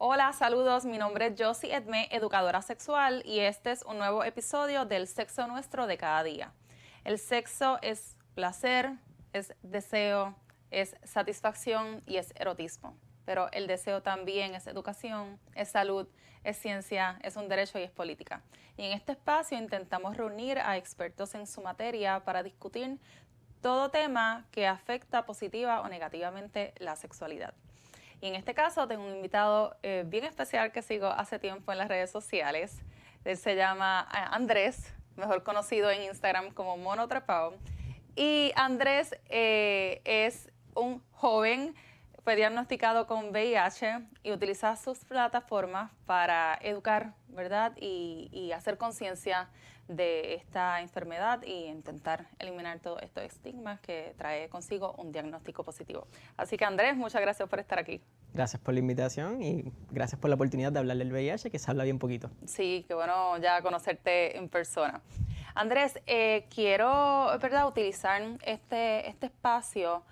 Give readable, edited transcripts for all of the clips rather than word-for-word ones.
Hola, saludos. Mi nombre es Josie Edme, educadora sexual, y este es un nuevo episodio del Sexo Nuestro de cada día. El sexo es placer, es deseo, es satisfacción y es erotismo. Pero el deseo también es educación, es salud, es ciencia, es un derecho y es política. Y en este espacio intentamos reunir a expertos en su materia para discutir todo tema que afecta positiva o negativamente la sexualidad. Y en este caso tengo un invitado bien especial que sigo hace tiempo en las redes sociales. Él se llama Andrés, mejor conocido en Instagram como Mono Trepao. Y Andrés es un joven, fue diagnosticado con VIH y utiliza sus plataformas para educar, ¿verdad? Y hacer conciencia de esta enfermedad y intentar eliminar todos estos estigmas que trae consigo un diagnóstico positivo. Así que Andrés, muchas gracias por estar aquí. Gracias por la invitación y gracias por la oportunidad de hablar del VIH, que se habla bien poquito. Sí, qué bueno ya conocerte en persona. Andrés, quiero, ¿verdad?, utilizar este espacio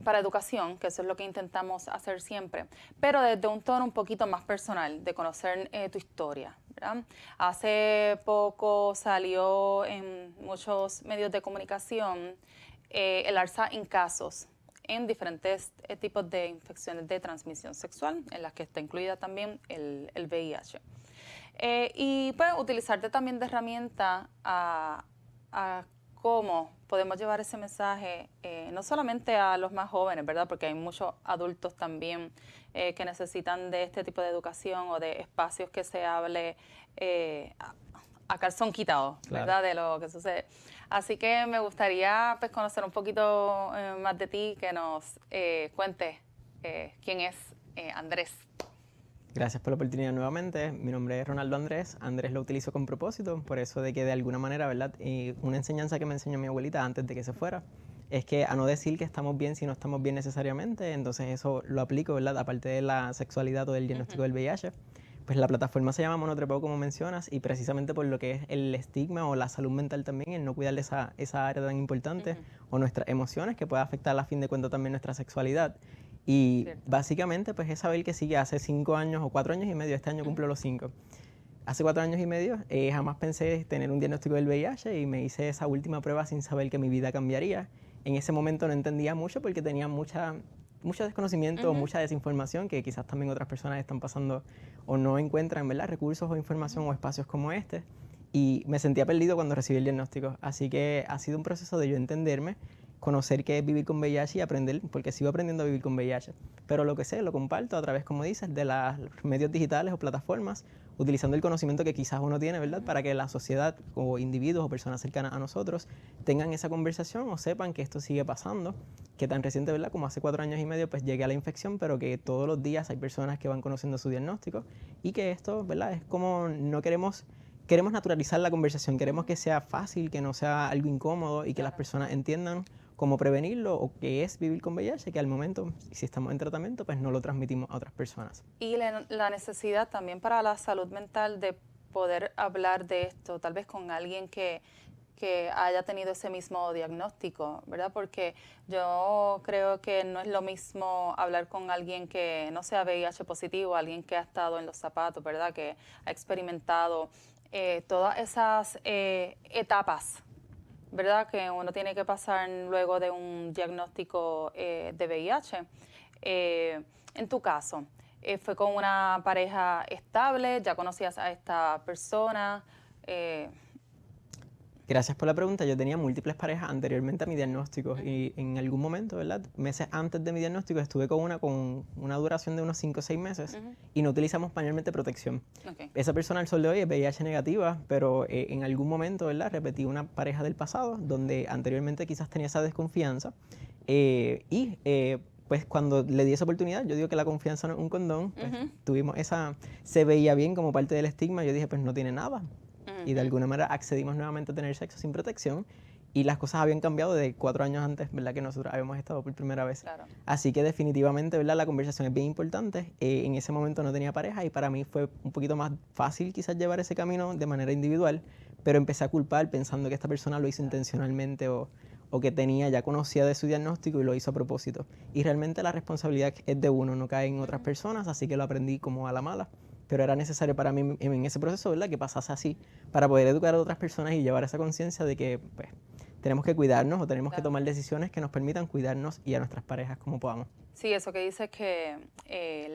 para educación, que eso es lo que intentamos hacer siempre, pero desde un tono un poquito más personal, de conocer tu historia, ¿verdad? Hace poco salió en muchos medios de comunicación el alza en casos en diferentes tipos de infecciones de transmisión sexual, en las que está incluida también el VIH. Y pues utilizarte también de herramienta a cómo podemos llevar ese mensaje no solamente a los más jóvenes, ¿verdad? Porque hay muchos adultos también que necesitan de este tipo de educación o de espacios que se hable a calzón quitado, ¿verdad? Claro. De lo que sucede. Así que me gustaría pues conocer un poquito más de ti, que nos cuentes quién es Andrés. Gracias por la oportunidad nuevamente. Mi nombre es Ronaldo Andrés. Andrés lo utilizo con propósito, por eso de que de alguna manera, ¿verdad? Una enseñanza que me enseñó mi abuelita antes de que se fuera es que a no decir que estamos bien si no estamos bien necesariamente. Entonces eso lo aplico, ¿verdad? Aparte de la sexualidad o del diagnóstico del VIH. Pues la plataforma se llama Mono Trepao, como mencionas, y precisamente por lo que es el estigma o la salud mental también, el no cuidar de esa área tan importante, o nuestras emociones, que puede afectar a fin de cuentas también nuestra sexualidad. Y básicamente pues es saber que sí, que hace 5 años o 4 años y medio, este año cumplo los 5. Hace 4 años y medio jamás pensé tener un diagnóstico del VIH y me hice esa última prueba sin saber que mi vida cambiaría. En ese momento no entendía mucho porque tenía mucho desconocimiento, mucha desinformación, que quizás también otras personas están pasando o no encuentran, ¿verdad?, recursos o información o espacios como este. Y me sentía perdido cuando recibí el diagnóstico. Así que ha sido un proceso de yo entenderme, conocer qué es vivir con VIH y aprender, porque sigo aprendiendo a vivir con VIH. Pero lo que sé, lo comparto a través, como dices, de los medios digitales o plataformas, utilizando el conocimiento que quizás uno tiene, ¿verdad?, para que la sociedad o individuos o personas cercanas a nosotros tengan esa conversación o sepan que esto sigue pasando, que tan reciente, ¿verdad?, como hace 4 años y medio, pues llegué a la infección, pero que todos los días hay personas que van conociendo su diagnóstico y que esto, ¿verdad?, es como no queremos naturalizar la conversación, queremos que sea fácil, que no sea algo incómodo y que las personas entiendan cómo prevenirlo o qué es vivir con VIH, que al momento, si estamos en tratamiento, pues no lo transmitimos a otras personas. Y la necesidad también para la salud mental de poder hablar de esto, tal vez con alguien que haya tenido ese mismo diagnóstico, ¿verdad? Porque yo creo que no es lo mismo hablar con alguien que no sea VIH positivo, alguien que ha estado en los zapatos, ¿verdad?, que ha experimentado todas esas etapas, ¿verdad?, que uno tiene que pasar luego de un diagnóstico de VIH. En tu caso, ¿fue con una pareja estable? ¿Ya conocías a esta persona? Gracias por la pregunta. Yo tenía múltiples parejas anteriormente a mi diagnóstico y en algún momento, ¿verdad?, meses antes de mi diagnóstico, estuve con una duración de unos 5 o 6 meses y no utilizamos manualmente protección. Esa persona al sol de hoy es VIH negativa, pero en algún momento, ¿verdad?, repetí una pareja del pasado donde anteriormente quizás tenía esa desconfianza pues cuando le di esa oportunidad, yo digo que la confianza no es un condón, pues tuvimos se veía bien como parte del estigma, yo dije pues no tiene nada. Y de alguna manera accedimos nuevamente a tener sexo sin protección y las cosas habían cambiado de 4 años antes, ¿verdad?, que nosotros habíamos estado por primera vez. Claro. Así que definitivamente, ¿verdad?, la conversación es bien importante. En ese momento no tenía pareja y para mí fue un poquito más fácil quizás llevar ese camino de manera individual, pero empecé a culpar pensando que esta persona lo hizo intencionalmente o o que tenía, ya conocía de su diagnóstico y lo hizo a propósito. Y realmente la responsabilidad es de uno, no cae en otras personas, así que lo aprendí como a la mala. Pero era necesario para mí en ese proceso, ¿verdad?, que pasase así, para poder educar a otras personas y llevar esa conciencia de que pues, tenemos que cuidarnos o tenemos que tomar decisiones que nos permitan cuidarnos y a nuestras parejas como podamos. Sí, eso que dices que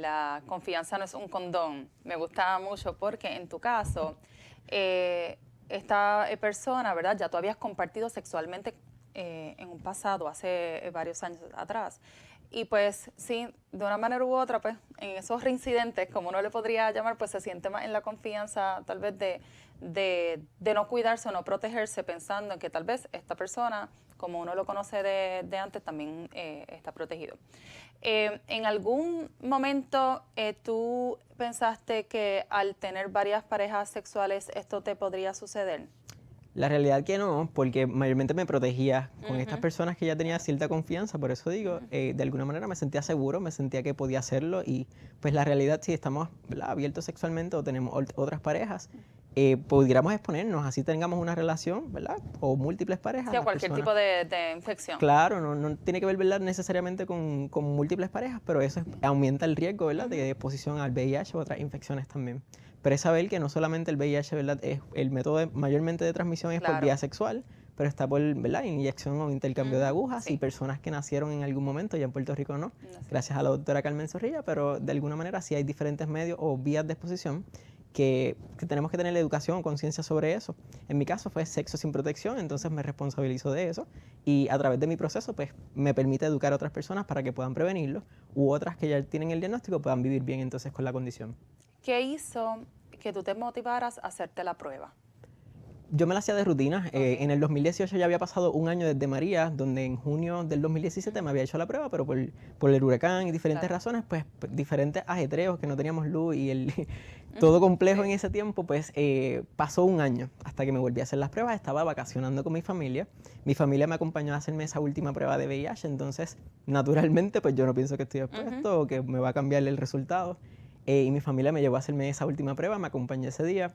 la confianza no es un condón, me gustaba mucho porque en tu caso, esta persona, ¿verdad? Ya tú habías compartido sexualmente en un pasado, hace varios años atrás. Y pues sí, de una manera u otra, pues en esos reincidentes, como uno le podría llamar, pues se siente más en la confianza tal vez de no cuidarse o no protegerse pensando en que tal vez esta persona, como uno lo conoce de antes, también está protegido. ¿En algún momento tú pensaste que al tener varias parejas sexuales esto te podría suceder? La realidad que no, porque mayormente me protegía con estas personas que ya tenía cierta confianza, por eso digo, de alguna manera me sentía seguro, me sentía que podía hacerlo y pues la realidad si estamos, ¿verdad?, abiertos sexualmente o tenemos otras parejas, pudiéramos exponernos, así tengamos una relación, ¿verdad?, o múltiples parejas. Sí, a cualquier tipo de infección. Claro, no tiene que ver, ¿verdad?, necesariamente con múltiples parejas, pero eso aumenta el riesgo, ¿verdad?, de exposición al VIH o otras infecciones también. Pero es saber que no solamente el VIH, ¿verdad?, es el método mayormente de transmisión es por vía sexual, pero está por, ¿verdad?, inyección o intercambio de agujas y personas que nacieron en algún momento, ya en Puerto Rico no, gracias a la doctora Carmen Zorrilla, pero de alguna manera sí hay diferentes medios o vías de exposición que tenemos que tener educación o conciencia sobre eso. En mi caso fue sexo sin protección, entonces me responsabilizo de eso y a través de mi proceso pues me permite educar a otras personas para que puedan prevenirlo u otras que ya tienen el diagnóstico puedan vivir bien entonces con la condición. ¿Qué hizo que tú te motivaras a hacerte la prueba? Yo me la hacía de rutina. En el 2018 ya había pasado un año desde María, donde en junio del 2017 me había hecho la prueba, pero por el huracán y diferentes razones, pues diferentes ajetreos, que no teníamos luz y todo complejo en ese tiempo, pues pasó un año hasta que me volví a hacer las pruebas. Estaba vacacionando con mi familia. Mi familia me acompañó a hacerme esa última prueba de VIH, entonces naturalmente pues yo no pienso que estoy expuesto o que me va a cambiar el resultado. Y mi familia me llevó a hacerme esa última prueba, me acompañó ese día.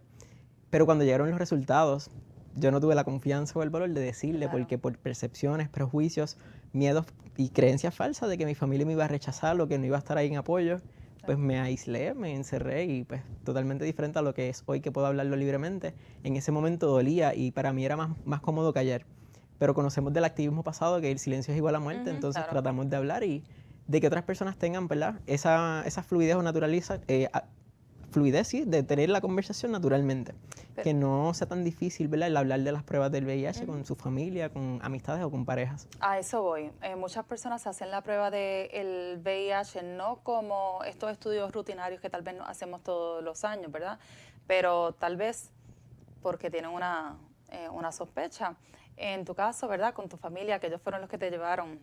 Pero cuando llegaron los resultados, yo no tuve la confianza o el valor de decirle, porque por percepciones, prejuicios, miedos y creencias falsas de que mi familia me iba a rechazar o que no iba a estar ahí en apoyo, pues me aislé, me encerré y pues totalmente diferente a lo que es hoy que puedo hablarlo libremente. En ese momento dolía y para mí era más cómodo callar. Pero conocemos del activismo pasado que el silencio es igual a muerte, entonces tratamos de hablar y de que otras personas tengan, ¿verdad?, esa fluidez o fluidez, sí, de tener la conversación naturalmente. Que no sea tan difícil, ¿verdad?, el hablar de las pruebas del VIH con su familia, con amistades o con parejas. A eso voy. Muchas personas hacen la prueba del VIH no como estos estudios rutinarios que tal vez hacemos todos los años, ¿verdad? Pero tal vez porque tienen una sospecha. En tu caso, ¿verdad?, con tu familia, que ellos fueron los que te llevaron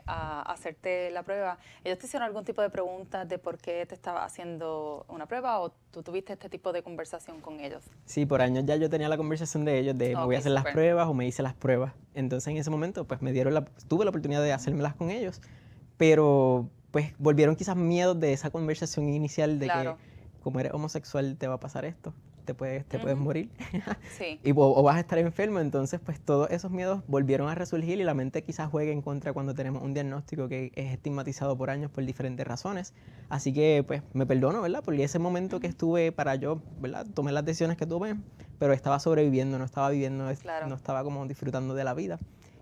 a hacerte la prueba, ¿ellos te hicieron algún tipo de preguntas de por qué te estaba haciendo una prueba o tú tuviste este tipo de conversación con ellos? Sí, por años ya yo tenía la conversación de ellos de me voy a hacer las pruebas o me hice las pruebas. Entonces en ese momento pues tuve la oportunidad de hacérmelas con ellos, pero pues volvieron quizás miedos de esa conversación inicial de que como eres homosexual te va a pasar esto. Te puedes morir o vas a estar enfermo, entonces pues todos esos miedos volvieron a resurgir y la mente quizás juegue en contra cuando tenemos un diagnóstico que es estigmatizado por años por diferentes razones, así que pues me perdono, ¿verdad?, porque ese momento que estuve para yo, ¿verdad?, tomé las decisiones que tuve, pero estaba sobreviviendo, no estaba viviendo, no estaba como disfrutando de la vida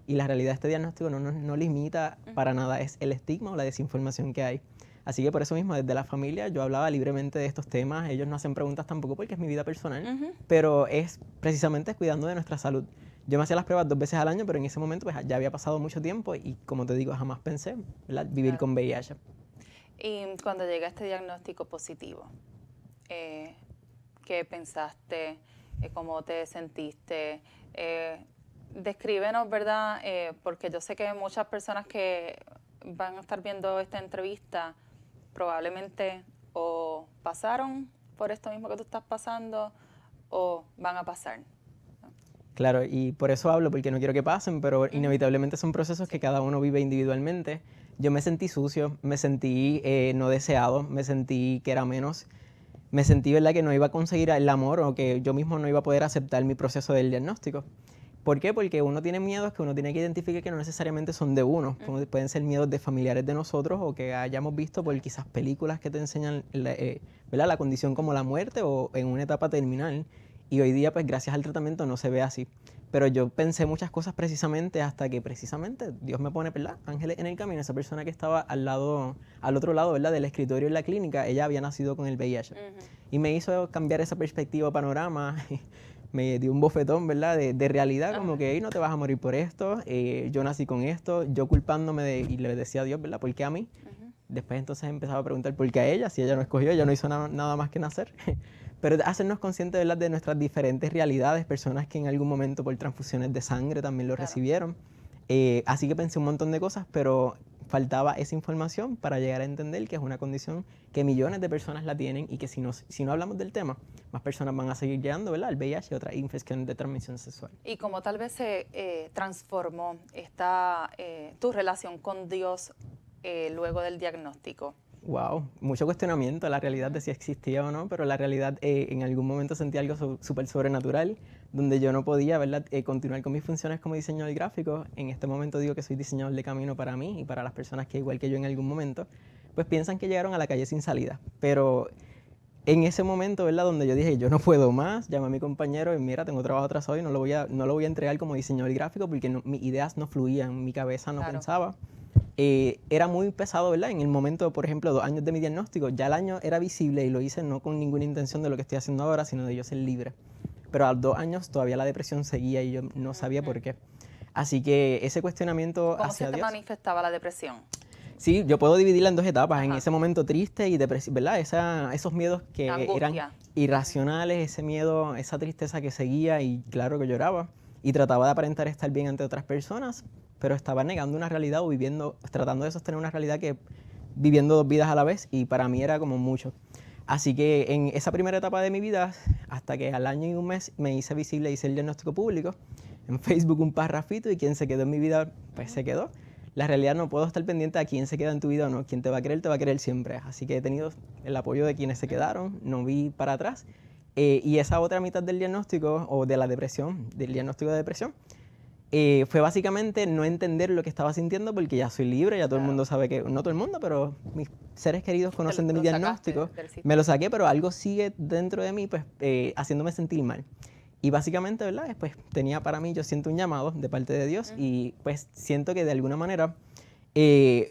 y la realidad de este diagnóstico no limita para nada, es el estigma o la desinformación que hay. Así que por eso mismo, desde la familia, yo hablaba libremente de estos temas. Ellos no hacen preguntas tampoco porque es mi vida personal, pero es precisamente cuidando de nuestra salud. Yo me hacía las pruebas 2 veces al año, pero en ese momento pues, ya había pasado mucho tiempo y, como te digo, jamás pensé, ¿verdad?, vivir con VIH. Y cuando llega este diagnóstico positivo, ¿qué pensaste? ¿Cómo te sentiste? Descríbenos, ¿verdad? Porque yo sé que muchas personas que van a estar viendo esta entrevista probablemente o pasaron por esto mismo que tú estás pasando o van a pasar. Claro, y por eso hablo, porque no quiero que pasen, pero inevitablemente son procesos que cada uno vive individualmente. Yo me sentí sucio, me sentí no deseado, me sentí que era menos, me sentí, ¿verdad?, que no iba a conseguir el amor o que yo mismo no iba a poder aceptar mi proceso del diagnóstico. ¿Por qué? Porque uno tiene miedos que uno tiene que identificar que no necesariamente son de uno. Pueden ser miedos de familiares de nosotros o que hayamos visto por quizás películas que te enseñan ¿verdad? La condición como la muerte o en una etapa terminal. Y hoy día, pues gracias al tratamiento no se ve así. Pero yo pensé muchas cosas precisamente hasta que precisamente Dios me pone, ¿verdad? Ángeles en el camino. Esa persona que estaba al otro lado, ¿verdad? Del escritorio en la clínica, ella había nacido con el VIH. Y me hizo cambiar esa perspectiva, panorama. Me dio un bofetón, ¿verdad? De realidad, como que "Ey, no te vas a morir por esto, yo nací con esto", yo culpándome y le decía a Dios, ¿verdad? ¿Por qué a mí? Después entonces empezaba a preguntar por qué a ella, si ella no escogió, ella no hizo nada más que nacer. Pero hacernos conscientes, ¿verdad? De nuestras diferentes realidades, personas que en algún momento por transfusiones de sangre también lo recibieron. Así que pensé un montón de cosas, pero faltaba esa información para llegar a entender que es una condición que millones de personas la tienen y que si no hablamos del tema, más personas van a seguir llegando, ¿verdad? Al VIH y otras infecciones de transmisión sexual. Y como tal vez se transformó tu relación con Dios luego del diagnóstico. Wow, mucho cuestionamiento a la realidad de si existía o no, pero la realidad en algún momento sentí algo súper sobrenatural, donde yo no podía, ¿verdad? Continuar con mis funciones como diseñador gráfico. En este momento digo que soy diseñador de camino para mí y para las personas que igual que yo en algún momento, pues piensan que llegaron a la calle sin salida. Pero en ese momento, ¿verdad? Donde yo dije, yo no puedo más, llamé a mi compañero y mira, tengo trabajo atrasado y no lo voy a entregar como diseñador gráfico porque mis ideas no fluían, mi cabeza no pensaba. Era muy pesado, ¿verdad? En el momento, por ejemplo, 2 años de mi diagnóstico, ya el año era visible y lo hice no con ninguna intención de lo que estoy haciendo ahora, sino de yo ser libre. Pero a los 2 años todavía la depresión seguía y yo no sabía por qué. Así que ese cuestionamiento hacia Dios... ¿Cómo se te manifestaba la depresión? Sí, yo puedo dividirla en 2 etapas. En ese momento triste y depresivo, ¿verdad? Esos miedos que eran irracionales, ese miedo, esa tristeza que seguía y claro que lloraba. Y trataba de aparentar estar bien ante otras personas, pero estaba negando una realidad o tratando de sostener una realidad que viviendo 2 vidas a la vez y para mí era como mucho. Así que en esa primera etapa de mi vida, hasta que al año y 1 mes me hice visible, hice el diagnóstico público, en Facebook un parrafito y quien se quedó en mi vida, pues se quedó. La realidad no puedo estar pendiente a quién se queda en tu vida o no, quien te va a querer siempre. Así que he tenido el apoyo de quienes se quedaron, no vi para atrás. Y esa otra mitad del diagnóstico o de la depresión, del diagnóstico de depresión, fue básicamente no entender lo que estaba sintiendo porque ya soy libre, ya todo el mundo sabe que, no todo el mundo, pero mis seres queridos conocen de mi diagnóstico, me lo saqué, pero algo sigue dentro de mí, pues haciéndome sentir mal. Y básicamente, ¿verdad? Pues tenía para mí, yo siento un llamado de parte de Dios y pues siento que de alguna manera,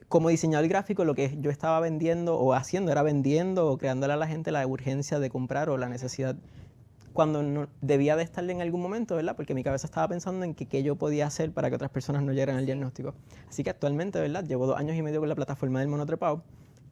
como diseñador gráfico, lo que yo estaba vendiendo o haciendo era vendiendo o creándole a la gente la urgencia de comprar o la necesidad cuando no, debía de estarle en algún momento, ¿verdad? Porque mi cabeza estaba pensando en qué yo podía hacer para que otras personas no llegaran al diagnóstico. Así que actualmente, ¿verdad? Llevo 2 años y medio con la plataforma del monotrepado,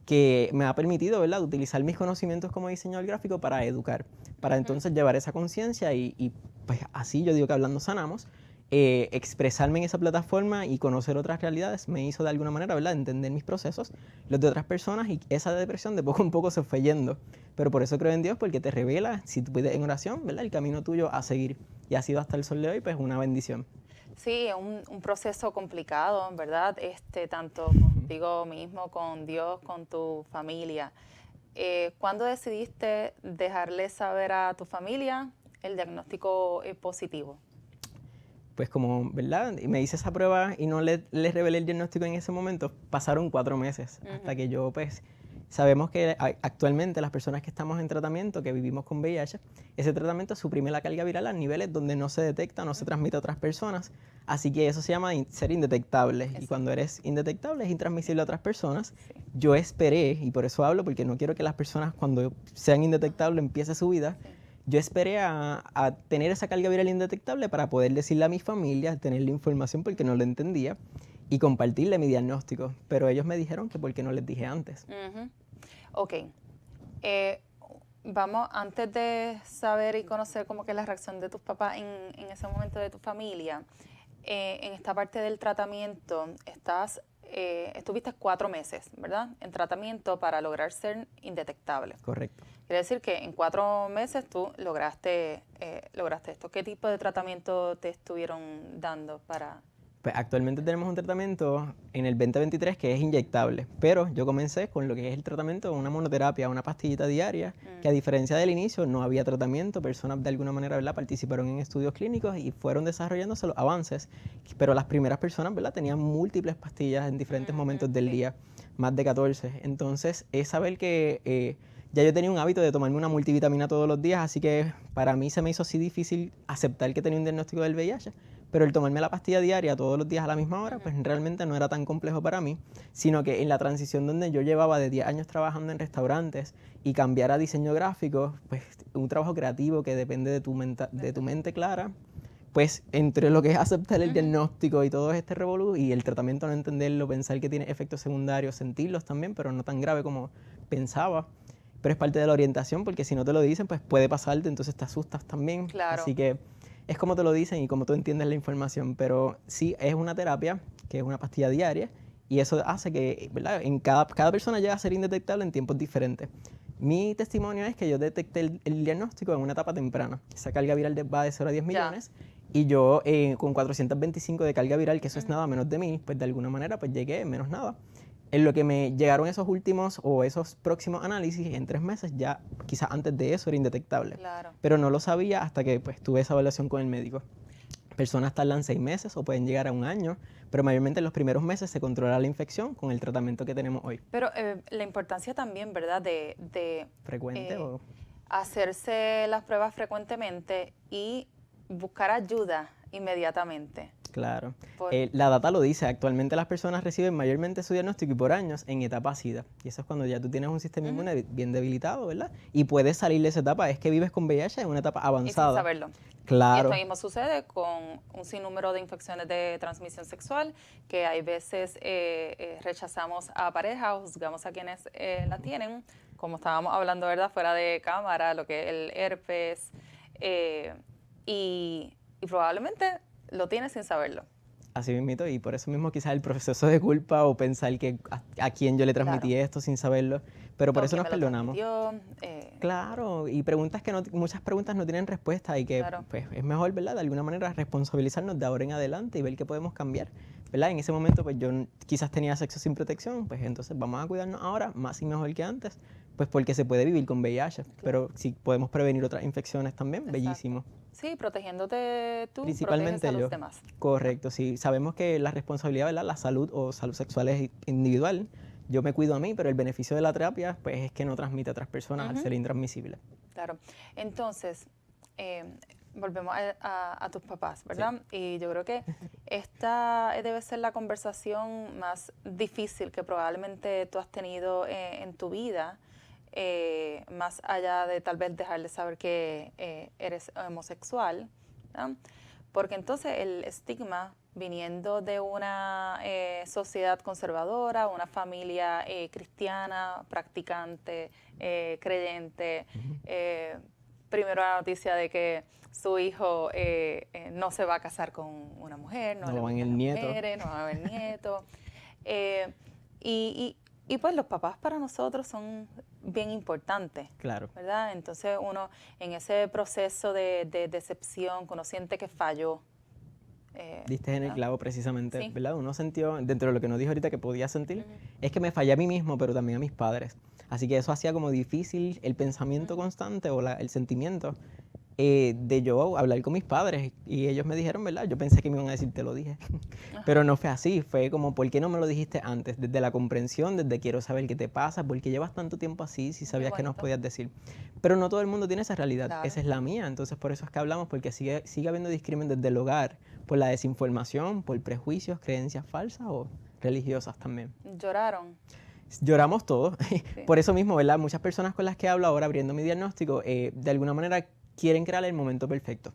que me ha permitido, ¿verdad?, utilizar mis conocimientos como diseñador gráfico para educar, para entonces llevar esa conciencia y pues así yo digo que hablando sanamos, expresarme en esa plataforma y conocer otras realidades me hizo de alguna manera, ¿verdad?, entender mis procesos, los de otras personas y esa depresión de poco en poco se fue yendo. Pero por eso creo en Dios, porque te revela, si tú pides en oración, ¿verdad?, el camino tuyo a seguir. Y ha sido hasta el sol de hoy, pues una bendición. Sí, es un proceso complicado, ¿verdad? Tanto contigo mismo, con Dios, con tu familia. ¿Cuándo decidiste dejarle saber a tu familia el diagnóstico positivo? Pues como, ¿verdad? Me hice esa prueba y no les revelé el diagnóstico en ese momento. Pasaron 4 meses hasta que yo, pues, sabemos que actualmente las personas que estamos en tratamiento, que vivimos con VIH, ese tratamiento suprime la carga viral a niveles donde no se detecta, no se transmite a otras personas. Así que eso se llama ser indetectable. Exacto. Y cuando eres indetectable es intransmisible a otras personas. Sí. Yo esperé, y por eso hablo, porque no quiero que las personas cuando sean indetectables empiece su vida. Sí. Yo esperé a tener esa carga viral indetectable para poder decirle a mi familia, tener la información porque no lo entendía y compartirle mi diagnóstico. Pero ellos me dijeron que por qué no les dije antes. Ok. Vamos, antes de saber y conocer como que la reacción de tus papás en ese momento de tu familia, en esta parte del tratamiento estuviste 4 meses, ¿verdad? En tratamiento para lograr ser indetectable. Correcto. Quiere decir que en 4 meses tú lograste esto. ¿Qué tipo de tratamiento te estuvieron dando para...? Pues actualmente tenemos un tratamiento en el 2023 que es inyectable, pero yo comencé con lo que es el tratamiento, una monoterapia, una pastillita diaria, que a diferencia del inicio no había tratamiento, personas de alguna manera, ¿verdad?, participaron en estudios clínicos y fueron desarrollándose los avances, pero las primeras personas, ¿verdad?, tenían múltiples pastillas en diferentes momentos del día, más de 14. Entonces es saber que ya yo tenía un hábito de tomarme una multivitamina todos los días, así que para mí se me hizo así difícil aceptar que tenía un diagnóstico del VIH. Pero el tomarme la pastilla diaria todos los días a la misma hora, pues realmente no era tan complejo para mí, sino que en la transición donde yo llevaba de 10 años trabajando en restaurantes y cambiar a diseño gráfico, pues un trabajo creativo que depende de tu mente clara, pues entre lo que es aceptar el diagnóstico y todo este revolú y el tratamiento no entenderlo, pensar que tiene efectos secundarios, sentirlos también, pero no tan grave como pensaba. Pero es parte de la orientación, porque si no te lo dicen, pues puede pasarte, entonces te asustas también. Claro. Así que es como te lo dicen y como tú entiendes la información, pero sí es una terapia, que es una pastilla diaria, y eso hace que, ¿verdad?, en cada persona llega a ser indetectable en tiempos diferentes. Mi testimonio es que yo detecté el diagnóstico en una etapa temprana. Esa carga viral va de 0 a 10 millones, y yo con 425 de carga viral, que eso es nada menos de 1000, pues de alguna manera pues llegué menos nada. En lo que me llegaron esos últimos o esos próximos análisis en 3 meses, ya quizás antes de eso era indetectable. Claro. Pero no lo sabía hasta que pues tuve esa evaluación con el médico. Personas tardan 6 meses o pueden llegar a 1 año, pero mayormente en los primeros meses se controla la infección con el tratamiento que tenemos hoy. Pero la importancia también, ¿verdad?, de ¿Frecuente o...? hacerse las pruebas frecuentemente y buscar ayuda inmediatamente. Claro. La data lo dice, actualmente las personas reciben mayormente su diagnóstico y por años en etapa SIDA. Y eso es cuando ya tú tienes un sistema inmune bien debilitado, ¿verdad? Y puedes salir de esa etapa, es que vives con VIH en una etapa avanzada. Y sin saberlo. Claro. Y esto mismo sucede con un sinnúmero de infecciones de transmisión sexual, que hay veces rechazamos a pareja o juzgamos a quienes la tienen, como estábamos hablando, ¿verdad?, fuera de cámara, lo que es el herpes, y probablemente lo tienes sin saberlo. Así mismito, y por eso mismo quizás el proceso de culpa o pensar que a quién yo le transmití esto sin saberlo, pero por eso nos perdonamos. Claro, y preguntas que muchas preguntas no tienen respuesta y que pues, es mejor, ¿verdad?, de alguna manera responsabilizarnos de ahora en adelante y ver qué podemos cambiar, ¿verdad? En ese momento pues yo quizás tenía sexo sin protección, pues entonces vamos a cuidarnos ahora más y mejor que antes, pues porque se puede vivir con VIH, pero si podemos prevenir otras infecciones también, bellísimo. Sí, protegiéndote tú, principalmente proteges a los demás. Correcto, sí. Sabemos que la responsabilidad, ¿verdad?, la salud o salud sexual es individual. Yo me cuido a mí, pero el beneficio de la terapia pues, es que no transmite a otras personas al ser intransmisible. Claro. Entonces, volvemos a tus papás, ¿verdad? Sí. Y yo creo que esta debe ser la conversación más difícil que probablemente tú has tenido en tu vida. Más allá de tal vez dejarles saber que eres homosexual, ¿no? Porque entonces el estigma viniendo de una sociedad conservadora, una familia cristiana, practicante, creyente, primero la noticia de que su hijo no se va a casar con una mujer, no van a haber nietos, no va a haber nietos, y pues los papás para nosotros son bien importantes, claro, ¿verdad? Entonces uno en ese proceso de decepción, que uno siente que falló. Diste en el clavo precisamente, sí, ¿verdad? Uno sintió, dentro de lo que nos dijo ahorita que podía sentir, es que me fallé a mí mismo, pero también a mis padres. Así que eso hacía como difícil el pensamiento constante o el sentimiento de yo hablar con mis padres y ellos me dijeron, ¿verdad? Yo pensé que me iban a decir, te lo dije, pero no fue así, fue como, ¿por qué no me lo dijiste antes? Desde la comprensión, desde quiero saber qué te pasa, ¿por qué llevas tanto tiempo así si sabías que nos podías decir? Pero no todo el mundo tiene esa realidad, esa es la mía, entonces por eso es que hablamos, porque sigue habiendo discrimen desde el hogar, por la desinformación, por prejuicios, creencias falsas o religiosas también. ¿Lloraron? Lloramos todos, sí. Por eso mismo, ¿verdad? Muchas personas con las que hablo ahora abriendo mi diagnóstico, de alguna manera quieren crear el momento perfecto.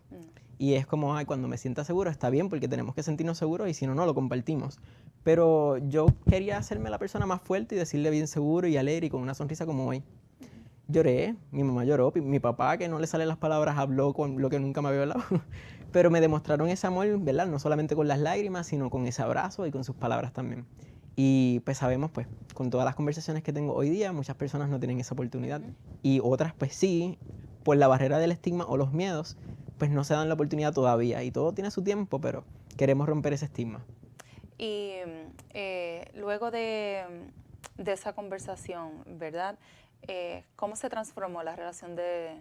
Y es como, ay, cuando me sienta seguro está bien porque tenemos que sentirnos seguros y si no, no lo compartimos. Pero yo quería hacerme la persona más fuerte y decirle bien seguro y alegre y con una sonrisa como hoy. Lloré, mi mamá lloró, mi papá, que no le salen las palabras, habló con lo que nunca me había hablado. Pero me demostraron ese amor, ¿verdad? No solamente con las lágrimas, sino con ese abrazo y con sus palabras también. Y pues sabemos, pues, con todas las conversaciones que tengo hoy día, muchas personas no tienen esa oportunidad. Y otras, pues sí, por la barrera del estigma o los miedos, pues no se dan la oportunidad todavía. Y todo tiene su tiempo, pero queremos romper ese estigma. Y luego de esa conversación, ¿verdad? ¿Cómo se transformó la relación de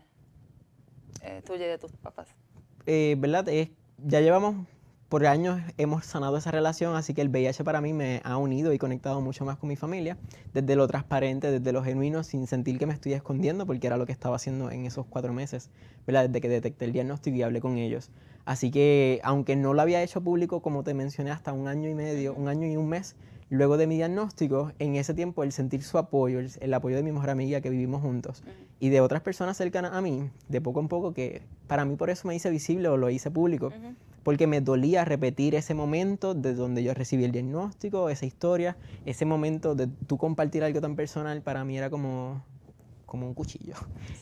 tuya y de tus papás? ¿Verdad? Ya llevamos, por años hemos sanado esa relación, así que el VIH para mí me ha unido y conectado mucho más con mi familia, desde lo transparente, desde lo genuino, sin sentir que me estoy escondiendo, porque era lo que estaba haciendo en esos 4 meses, ¿verdad? Desde que detecté el diagnóstico y hablé con ellos. Así que, aunque no lo había hecho público, como te mencioné, hasta 1 año y medio, 1 año y 1 mes, luego de mi diagnóstico, en ese tiempo el sentir su apoyo, el apoyo de mi mejor amiga que vivimos juntos, y de otras personas cercanas a mí, de poco en poco, que para mí por eso me hice visible o lo hice público, porque me dolía repetir ese momento de donde yo recibí el diagnóstico, esa historia, ese momento de tú compartir algo tan personal, para mí era como un cuchillo.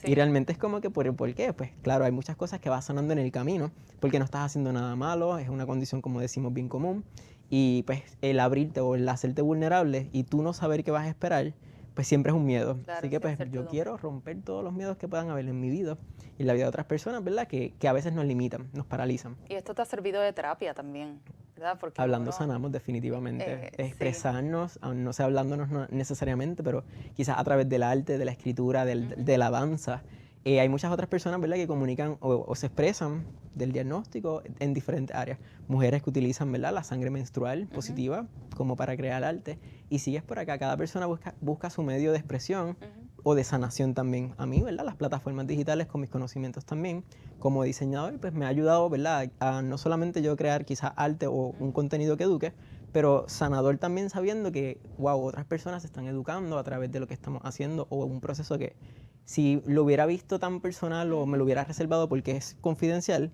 Sí. Y realmente es como que, ¿por qué? Pues claro, hay muchas cosas que vas sanando en el camino, porque no estás haciendo nada malo, es una condición, como decimos, bien común, y pues el abrirte o el hacerte vulnerable y tú no saber qué vas a esperar, pues siempre es un miedo. Claro, Así que sí, pues yo incertidumbre. quiero romper todos los miedos que puedan haber en mi vida y en la vida de otras personas, ¿verdad? Que a veces nos limitan, nos paralizan. Y esto te ha servido de terapia también, ¿verdad? Porque Hablando uno, sanamos definitivamente. sí, Expresarnos, aun no sé hablándonos necesariamente, pero quizás a través del arte, de la escritura, de la danza. Hay muchas otras personas, ¿verdad?, que comunican o se expresan del diagnóstico en diferentes áreas. Mujeres que utilizan, ¿verdad?, la sangre menstrual positiva como para crear arte. Y sigues por acá, cada persona busca su medio de expresión o de sanación también. A mí, ¿verdad?, las plataformas digitales con mis conocimientos también, como diseñador, pues me ha ayudado, ¿verdad?, a no solamente yo crear quizás arte o un contenido que eduque, pero sanador también sabiendo que, wow, otras personas se están educando a través de lo que estamos haciendo o un proceso que si lo hubiera visto tan personal o me lo hubiera reservado porque es confidencial,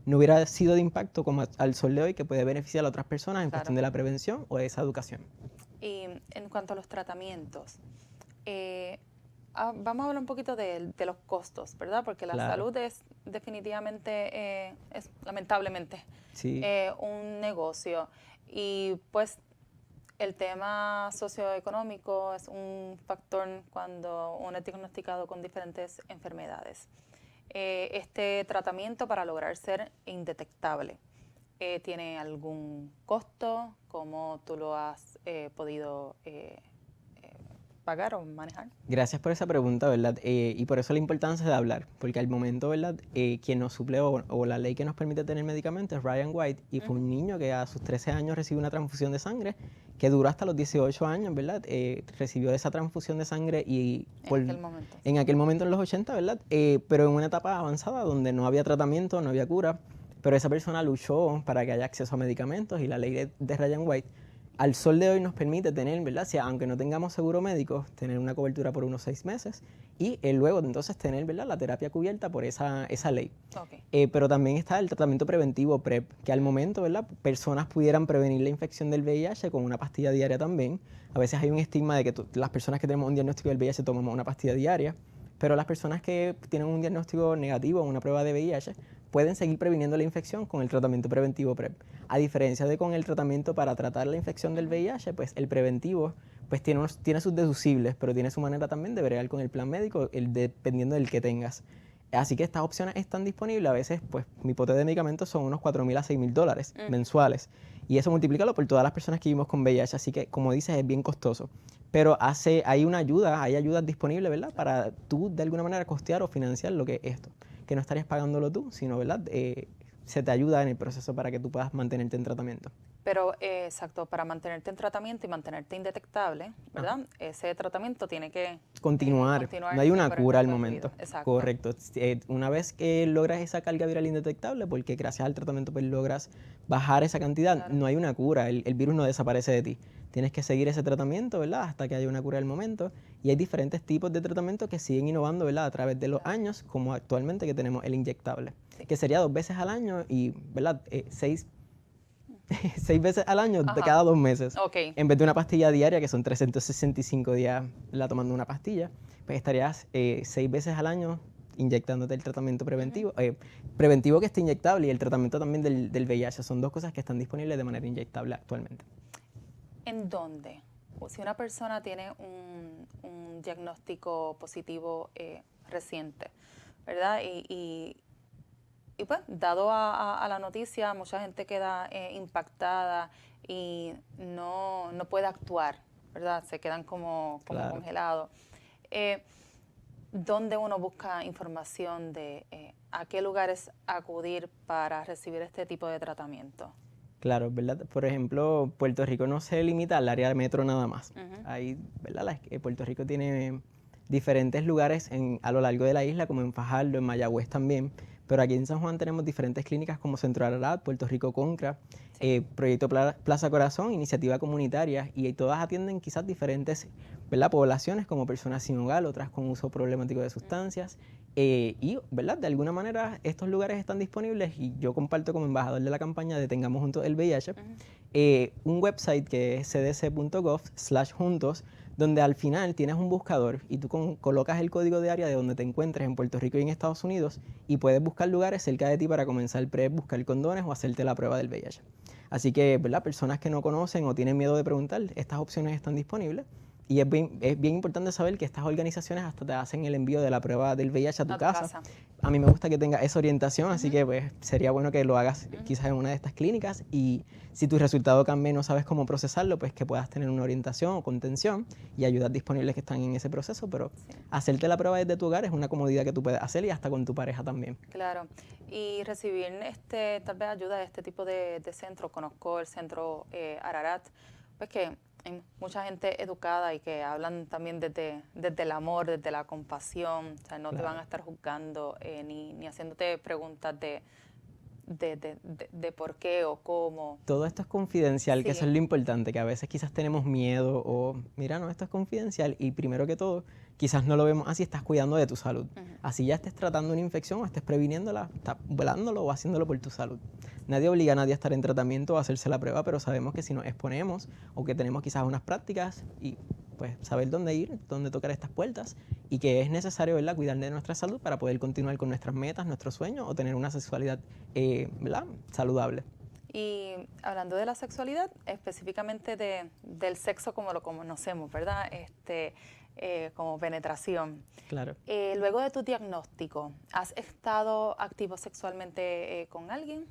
no hubiera sido de impacto como al sol de hoy, que puede beneficiar a otras personas en cuestión de la prevención o de esa educación. Y en cuanto a los tratamientos, vamos a hablar un poquito de los costos, ¿verdad? Porque la salud es definitivamente, es lamentablemente, sí, un negocio. Y pues el tema socioeconómico es un factor cuando uno es diagnosticado con diferentes enfermedades. Este tratamiento para lograr ser indetectable, ¿tiene algún costo? ¿Cómo tú lo has podido pagar o manejar? Gracias por esa pregunta, ¿verdad? Y por eso la importancia de hablar, porque al momento, ¿verdad?, quien nos suple o la ley que nos permite tener medicamentos es Ryan White, y fue un niño que a sus 13 años recibió una transfusión de sangre que duró hasta los 18 años, ¿verdad? Recibió esa transfusión de sangre y en aquel momento en los 80, ¿verdad? Pero en una etapa avanzada donde no había tratamiento, no había cura, pero esa persona luchó para que haya acceso a medicamentos y la ley de Ryan White al sol de hoy nos permite tener, ¿verdad? Si, aunque no tengamos seguro médico, tener una cobertura por unos 6 meses y luego entonces tener, ¿verdad?, la terapia cubierta por esa ley. Pero también está el tratamiento preventivo PrEP, que al momento, ¿verdad?, personas pudieran prevenir la infección del VIH con una pastilla diaria también. A veces hay un estigma de que las personas que tenemos un diagnóstico del VIH tomamos una pastilla diaria, pero las personas que tienen un diagnóstico negativo o una prueba de VIH pueden seguir previniendo la infección con el tratamiento preventivo PrEP. A diferencia de con el tratamiento para tratar la infección del VIH, pues el preventivo pues tiene sus deducibles, pero tiene su manera también de bregar con el plan médico, dependiendo del que tengas. Así que estas opciones están disponibles. A veces, pues, mi pote de medicamentos son unos $4,000 a $6,000 mensuales. Y eso multiplícalo por todas las personas que vivimos con VIH. Así que, como dices, es bien costoso. Pero hay una ayuda, hay ayudas disponibles, ¿verdad?, para tú, de alguna manera, costear o financiar lo que es esto. Que no estarías pagándolo tú, sino, ¿verdad?, se te ayuda en el proceso para que tú puedas mantenerte en tratamiento. Pero, exacto, para mantenerte en tratamiento y mantenerte indetectable, ¿verdad? Ese tratamiento tiene que continuar. No hay una cura al momento. Correcto. Una vez que logras esa carga viral indetectable, porque gracias al tratamiento pues logras bajar esa cantidad, no hay una cura. El virus no desaparece de ti. Tienes que seguir ese tratamiento, ¿verdad?, hasta que haya una cura del momento. Y hay diferentes tipos de tratamientos que siguen innovando, ¿verdad?, a través de los años, como actualmente que tenemos el inyectable, que sería 2 veces al año y, ¿verdad?, 6 veces al año de cada 2 meses. En vez de una pastilla diaria, que son 365 días tomando una pastilla, pues estarías 6 veces al año inyectándote el tratamiento preventivo. Preventivo que está inyectable y el tratamiento también del VIH. Son 2 cosas que están disponibles de manera inyectable actualmente. ¿En dónde? Si una persona tiene un diagnóstico positivo reciente, ¿verdad? Y y pues, dado a la noticia, mucha gente queda impactada y no puede actuar, ¿verdad? Se quedan como Claro. congelados. ¿Dónde uno busca información de a qué lugares acudir para recibir este tipo de tratamiento? Claro, ¿verdad? Por ejemplo, Puerto Rico no se limita al área metro nada más. Ujú. Ahí, ¿verdad? Puerto Rico tiene diferentes lugares a lo largo de la isla, como en Fajardo, en Mayagüez también. Pero aquí en San Juan tenemos diferentes clínicas como Centro Ararat, Puerto Rico Concra, Sí. Proyecto Plaza Corazón, Iniciativa Comunitaria, y todas atienden quizás diferentes, ¿verdad? Poblaciones como personas sin hogar, otras con uso problemático de sustancias. Y, ¿verdad? De alguna manera estos lugares están disponibles y yo comparto como embajador de la campaña Detengamos Juntos el VIH, un website que es cdc.gov/juntos, donde al final tienes un buscador y tú colocas el código de área de donde te encuentres en Puerto Rico y en Estados Unidos y puedes buscar lugares cerca de ti para comenzar el PrEP, buscar condones o hacerte la prueba del VIH. Así que, ¿verdad? Personas que no conocen o tienen miedo de preguntar, estas opciones están disponibles. Y es bien importante saber que estas organizaciones hasta te hacen el envío de la prueba del VIH a tu casa. A mí me gusta que tenga esa orientación, así que pues sería bueno que lo hagas quizás en una de estas clínicas, y si tu resultado cambia y no sabes cómo procesarlo, pues que puedas tener una orientación o contención y ayudas disponibles que están en ese proceso, pero hacerte la prueba desde tu hogar es una comodidad que tú puedes hacer y hasta con tu pareja también. Claro, y recibir tal vez ayuda de este tipo de centro. Conozco el centro Ararat, pues que hay mucha gente educada y que hablan también desde el amor, desde la compasión. O sea, no te van a estar juzgando ni haciéndote preguntas de por qué o cómo. Todo esto es confidencial, que Sí. eso es lo importante, que a veces quizás tenemos miedo o, mira, no, esto es confidencial, y primero que todo, quizás no lo vemos así, estás cuidando de tu salud. Así ya estés tratando una infección o estés previniéndola, estás velándolo o haciéndolo por tu salud. Nadie obliga a nadie a estar en tratamiento o a hacerse la prueba, pero sabemos que si nos exponemos o que tenemos quizás unas prácticas y pues saber dónde ir, dónde tocar estas puertas, y que es necesario, ¿verdad?, cuidar de nuestra salud para poder continuar con nuestras metas, nuestros sueños o tener una sexualidad ¿verdad?, saludable. Y hablando de la sexualidad, específicamente del sexo como lo conocemos, ¿verdad? Como penetración. Claro. Luego de tu diagnóstico, ¿has estado activo sexualmente con alguien?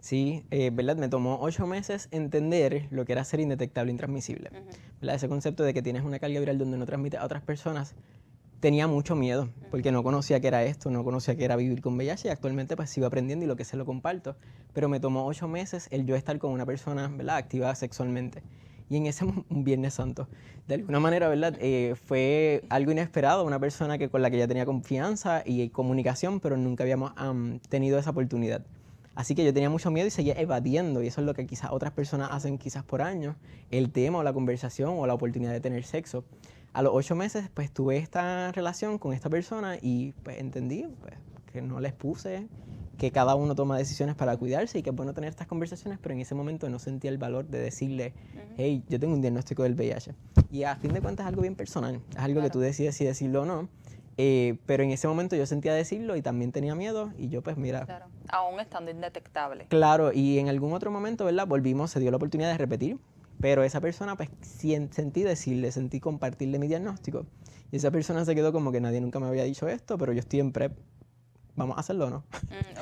Sí, ¿verdad? Me tomó 8 meses entender lo que era ser indetectable e intransmisible. ¿Verdad? Ese concepto de que tienes una carga viral donde no transmites a otras personas, tenía mucho miedo, porque no conocía qué era esto, no conocía qué era vivir con VIH, y actualmente pues sigo aprendiendo y lo que sé lo comparto. Pero me tomó 8 meses el yo estar con una persona, ¿verdad?, activa sexualmente. Y en ese un Viernes Santo, de alguna manera, ¿verdad?, fue algo inesperado, una persona con la que ya tenía confianza y comunicación, pero nunca habíamos tenido esa oportunidad. Así que yo tenía mucho miedo y seguía evadiendo, y eso es lo que quizás otras personas hacen quizás por años, el tema o la conversación o la oportunidad de tener sexo. A los 8 meses pues tuve esta relación con esta persona y pues entendí pues, que no les puse, que cada uno toma decisiones para cuidarse y que es bueno tener estas conversaciones, pero en ese momento no sentía el valor de decirle, hey, yo tengo un diagnóstico del VIH. Y a fin de cuentas es algo bien personal, es algo que tú decides si decirlo o no. Pero en ese momento yo sentía decirlo y también tenía miedo, y yo pues mira... Claro, aún estando indetectable. Claro, y en algún otro momento, ¿verdad?, volvimos, se dio la oportunidad de repetir, pero esa persona pues sentí decirle, sentí compartirle mi diagnóstico, y esa persona se quedó como que nadie nunca me había dicho esto, pero yo estoy en PrEP, vamos a hacerlo, ¿no?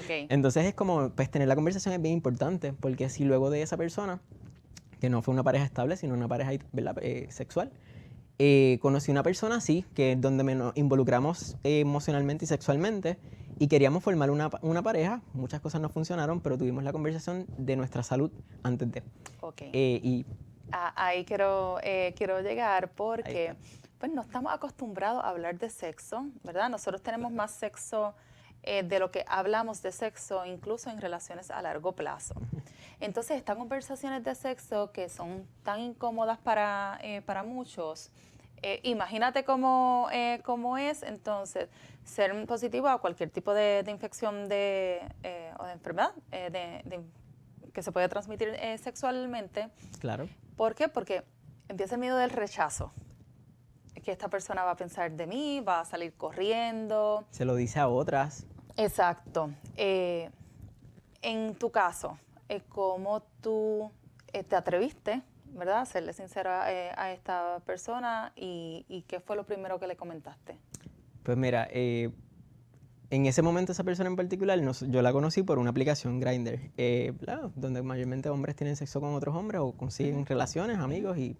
Okay. Entonces es como, pues tener la conversación es bien importante, porque si luego de esa persona, que no fue una pareja estable, sino una pareja, ¿verdad?, sexual, conocí una persona así, que es donde nos involucramos emocionalmente y sexualmente, y queríamos formar una pareja. Muchas cosas no funcionaron, pero tuvimos la conversación de nuestra salud antes de. Okay. Ahí quiero llegar porque pues no estamos acostumbrados a hablar de sexo, ¿verdad? Nosotros tenemos más sexo de lo que hablamos de sexo, incluso en relaciones a largo plazo. Entonces, estas conversaciones de sexo que son tan incómodas para muchos, imagínate cómo es entonces ser positivo a cualquier tipo de infección o de enfermedad que se puede transmitir sexualmente. Claro. ¿Por qué? Porque empieza el miedo del rechazo. Que esta persona va a pensar de mí, va a salir corriendo. Se lo dice a otras. Exacto. En tu caso, ¿cómo tú te atreviste, ¿verdad?, a serle sincera a esta persona y qué fue lo primero que le comentaste? Pues mira, En ese momento esa persona en particular, yo la conocí por una aplicación Grindr, donde mayormente hombres tienen sexo con otros hombres o consiguen relaciones, amigos, y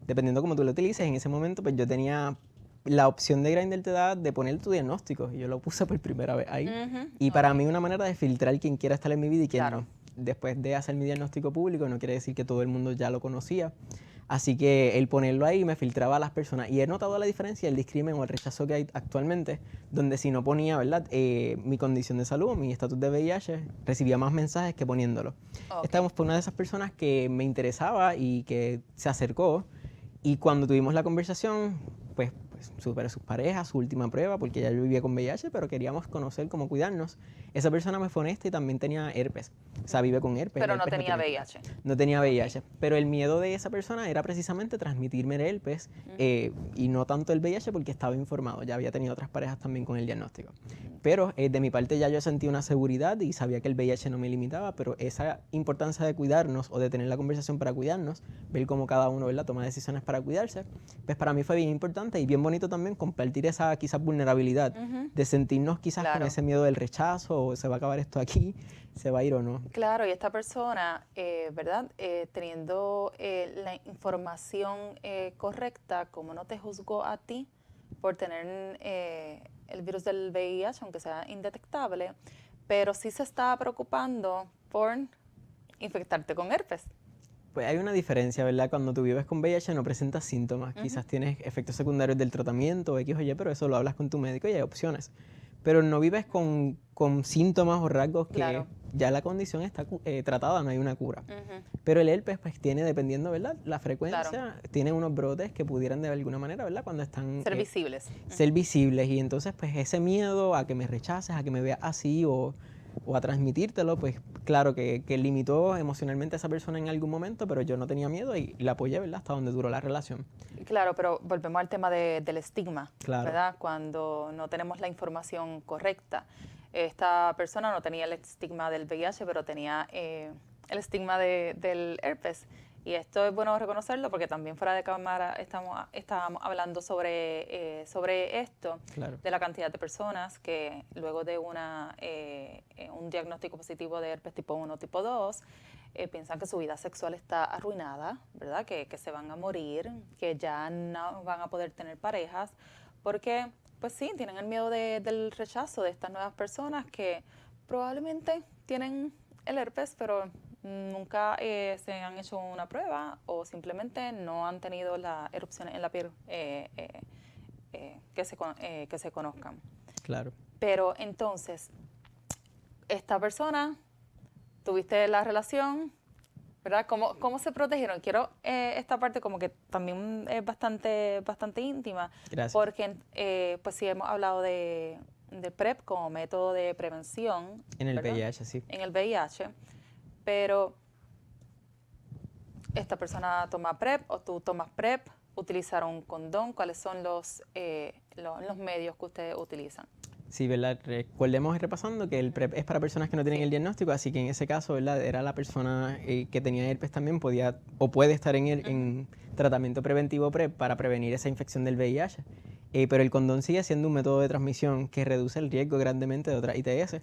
dependiendo cómo tú lo utilices, en ese momento pues yo tenía la opción de Grindr te da de poner tu diagnóstico y yo lo puse por primera vez ahí. Y para mí una manera de filtrar quién quiera estar en mi vida y quién no. Después de hacer mi diagnóstico público, no quiere decir que todo el mundo ya lo conocía. Así que el ponerlo ahí me filtraba a las personas. Y he notado la diferencia, el discrimen o el rechazo que hay actualmente, donde si no ponía, ¿verdad?, mi condición de salud, mi estatus de VIH, recibía más mensajes que poniéndolo. Esta fue una de esas personas que me interesaba y que se acercó. Y cuando tuvimos la conversación, pues superé sus parejas, su última prueba, porque ya yo vivía con VIH, pero queríamos conocer cómo cuidarnos. Esa persona me fue honesta y también tenía herpes. O sea, vive con herpes. Pero no tenía VIH. No tenía VIH. Pero el miedo de esa persona era precisamente transmitirme el herpes y no tanto el VIH porque estaba informado. Ya había tenido otras parejas también con el diagnóstico. Pero de mi parte ya yo sentí una seguridad y sabía que el VIH no me limitaba, pero esa importancia de cuidarnos o de tener la conversación para cuidarnos, ver cómo cada uno, ¿verdad?, toma decisiones para cuidarse, pues para mí fue bien importante y bien bonito también compartir esa quizás vulnerabilidad de sentirnos quizás con ese miedo del rechazo o se va a acabar esto aquí, se va a ir o no. Claro, y esta persona, ¿verdad?, teniendo la información correcta, ¿cómo no te juzgó a ti por tener el virus del VIH, aunque sea indetectable, pero sí se estaba preocupando por infectarte con herpes? Pues hay una diferencia, ¿verdad? Cuando tú vives con VIH no presentas síntomas. Quizás tienes efectos secundarios del tratamiento, X o Y, pero eso lo hablas con tu médico y hay opciones. Pero no vives con síntomas o rasgos que ya la condición está tratada, no hay una cura. Pero el herpes, pues tiene, dependiendo, ¿verdad?, la frecuencia, tiene unos brotes que pudieran de alguna manera, ¿verdad?, cuando están... Ser visibles. Ser visibles. Y entonces, pues ese miedo a que me rechaces, a que me veas así o a transmitírtelo, pues claro que limitó emocionalmente a esa persona en algún momento, pero yo no tenía miedo y la apoyé, ¿verdad?, hasta donde duró la relación. Claro, pero volvemos al tema del estigma, ¿verdad? Cuando no tenemos la información correcta. Esta persona no tenía el estigma del VIH, pero tenía el estigma del herpes. Y esto es bueno reconocerlo porque también fuera de cámara estábamos hablando sobre esto, de la cantidad de personas que luego de un diagnóstico positivo de herpes tipo 1 tipo 2, piensan que su vida sexual está arruinada, ¿verdad? Que se van a morir, que ya no van a poder tener parejas, porque pues sí, tienen el miedo del rechazo de estas nuevas personas que probablemente tienen el herpes, pero nunca se han hecho una prueba o simplemente no han tenido las erupciones en la piel que se conozcan. Claro. Pero entonces, esta persona, tuviste la relación, ¿verdad? ¿Cómo se protegieron? Quiero esta parte como que también es bastante íntima. Gracias. Porque pues sí hemos hablado de PrEP como método de prevención. En el ¿verdad? VIH, sí. En el VIH. Pero esta persona toma PrEP o tú tomas PrEP, utilizaron un condón. ¿Cuáles son los medios que ustedes utilizan? Sí, ¿verdad? Recordemos y repasando que el PrEP es para personas que no tienen el diagnóstico, así que en ese caso, ¿verdad?, era la persona que tenía herpes también podía o puede estar en tratamiento preventivo PrEP para prevenir esa infección del VIH. Pero el condón sigue siendo un método de transmisión que reduce el riesgo grandemente de otras ITS.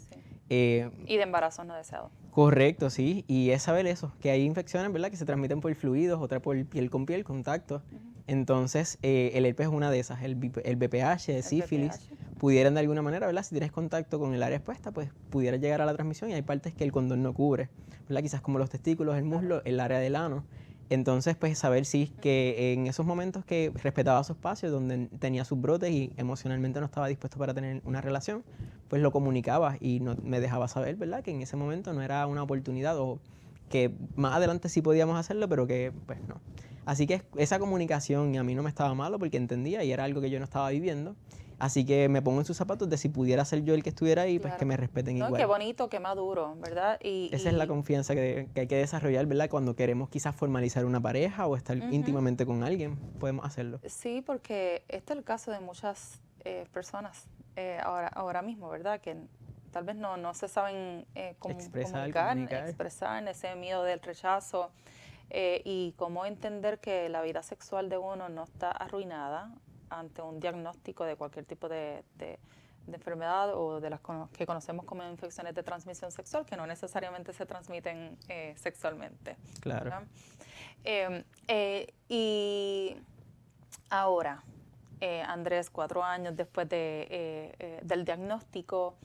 Sí. Y de embarazos no deseados. Correcto, sí. Y es saber eso, que hay infecciones, ¿verdad?, que se transmiten por fluidos, otra por piel con piel, contacto. Entonces, el herpes es una de esas. El VPH, el sífilis, pudieran de alguna manera, ¿verdad?, si tienes contacto con el área expuesta, pues pudiera llegar a la transmisión y hay partes que el condón no cubre, ¿verdad?, quizás como los testículos, el muslo, el área del ano. Entonces, pues saber si que en esos momentos que respetaba su espacio, donde tenía sus brotes y emocionalmente no estaba dispuesto para tener una relación, pues lo comunicaba y no, me dejaba saber, ¿verdad?, que en ese momento no era una oportunidad o que más adelante sí podíamos hacerlo, pero que pues no. Así que esa comunicación a mí no me estaba malo porque entendía y era algo que yo no estaba viviendo. Así que me pongo en sus zapatos de si pudiera ser yo el que estuviera ahí, pues que me respeten igual. Qué bonito, qué maduro, ¿verdad? Esa es la confianza que hay que desarrollar, ¿verdad? Cuando queremos quizás formalizar una pareja o estar íntimamente con alguien, podemos hacerlo. Sí, porque este es el caso de muchas personas ahora mismo, ¿verdad? Que tal vez no se saben comunicar, expresar ese miedo del rechazo y cómo entender que la vida sexual de uno no está arruinada ante un diagnóstico de cualquier tipo de de enfermedad o de las que conocemos como infecciones de transmisión sexual, que no necesariamente se transmiten sexualmente. Claro. Y ahora, Andrés, 4 años después del diagnóstico,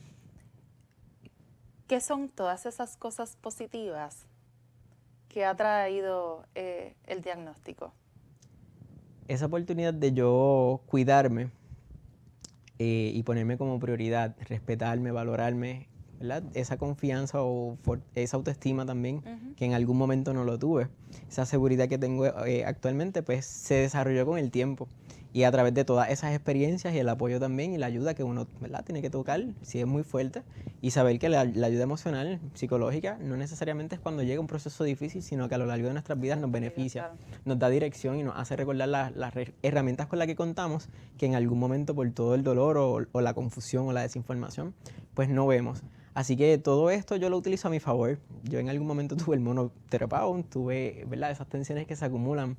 ¿qué son todas esas cosas positivas que ha traído el diagnóstico? Esa oportunidad de yo cuidarme y ponerme como prioridad, respetarme, valorarme, ¿verdad? Esa confianza o esa autoestima también, que en algún momento no lo tuve. Esa seguridad que tengo actualmente, pues se desarrolló con el tiempo. Y a través de todas esas experiencias y el apoyo también y la ayuda que uno, ¿verdad?, tiene que tocar, si es muy fuerte, y saber que la ayuda emocional, psicológica, no necesariamente es cuando llega un proceso difícil, sino que a lo largo de nuestras vidas nos beneficia, nos da dirección y nos hace recordar las herramientas con las que contamos, que en algún momento por todo el dolor o la confusión o la desinformación, pues no vemos. Así que todo esto yo lo utilizo a mi favor. Yo en algún momento tuve el monoterapeuta, tuve, ¿verdad?, esas tensiones que se acumulan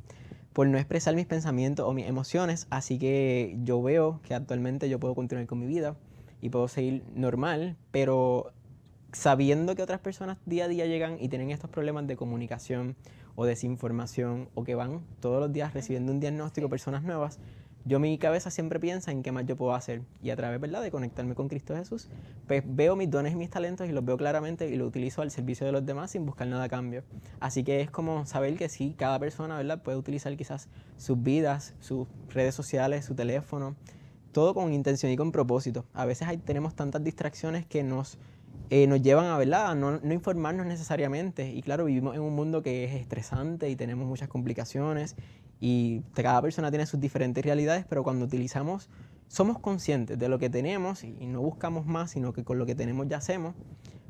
por no expresar mis pensamientos o mis emociones, así que yo veo que actualmente yo puedo continuar con mi vida y puedo seguir normal, pero sabiendo que otras personas día a día llegan y tienen estos problemas de comunicación o desinformación o que van todos los días recibiendo un diagnóstico, personas nuevas, yo mi cabeza siempre piensa en qué más yo puedo hacer y a través, ¿verdad?, de conectarme con Cristo Jesús, pues veo mis dones y mis talentos y los veo claramente y los utilizo al servicio de los demás sin buscar nada a cambio. Así que es como saber que sí, cada persona, ¿verdad?, puede utilizar quizás sus vidas, sus redes sociales, su teléfono, todo con intención y con propósito. A veces tenemos tantas distracciones que nos llevan a, ¿verdad?, a no informarnos necesariamente. Y claro, vivimos en un mundo que es estresante y tenemos muchas complicaciones y cada persona tiene sus diferentes realidades, pero cuando utilizamos, somos conscientes de lo que tenemos y no buscamos más, sino que con lo que tenemos ya hacemos,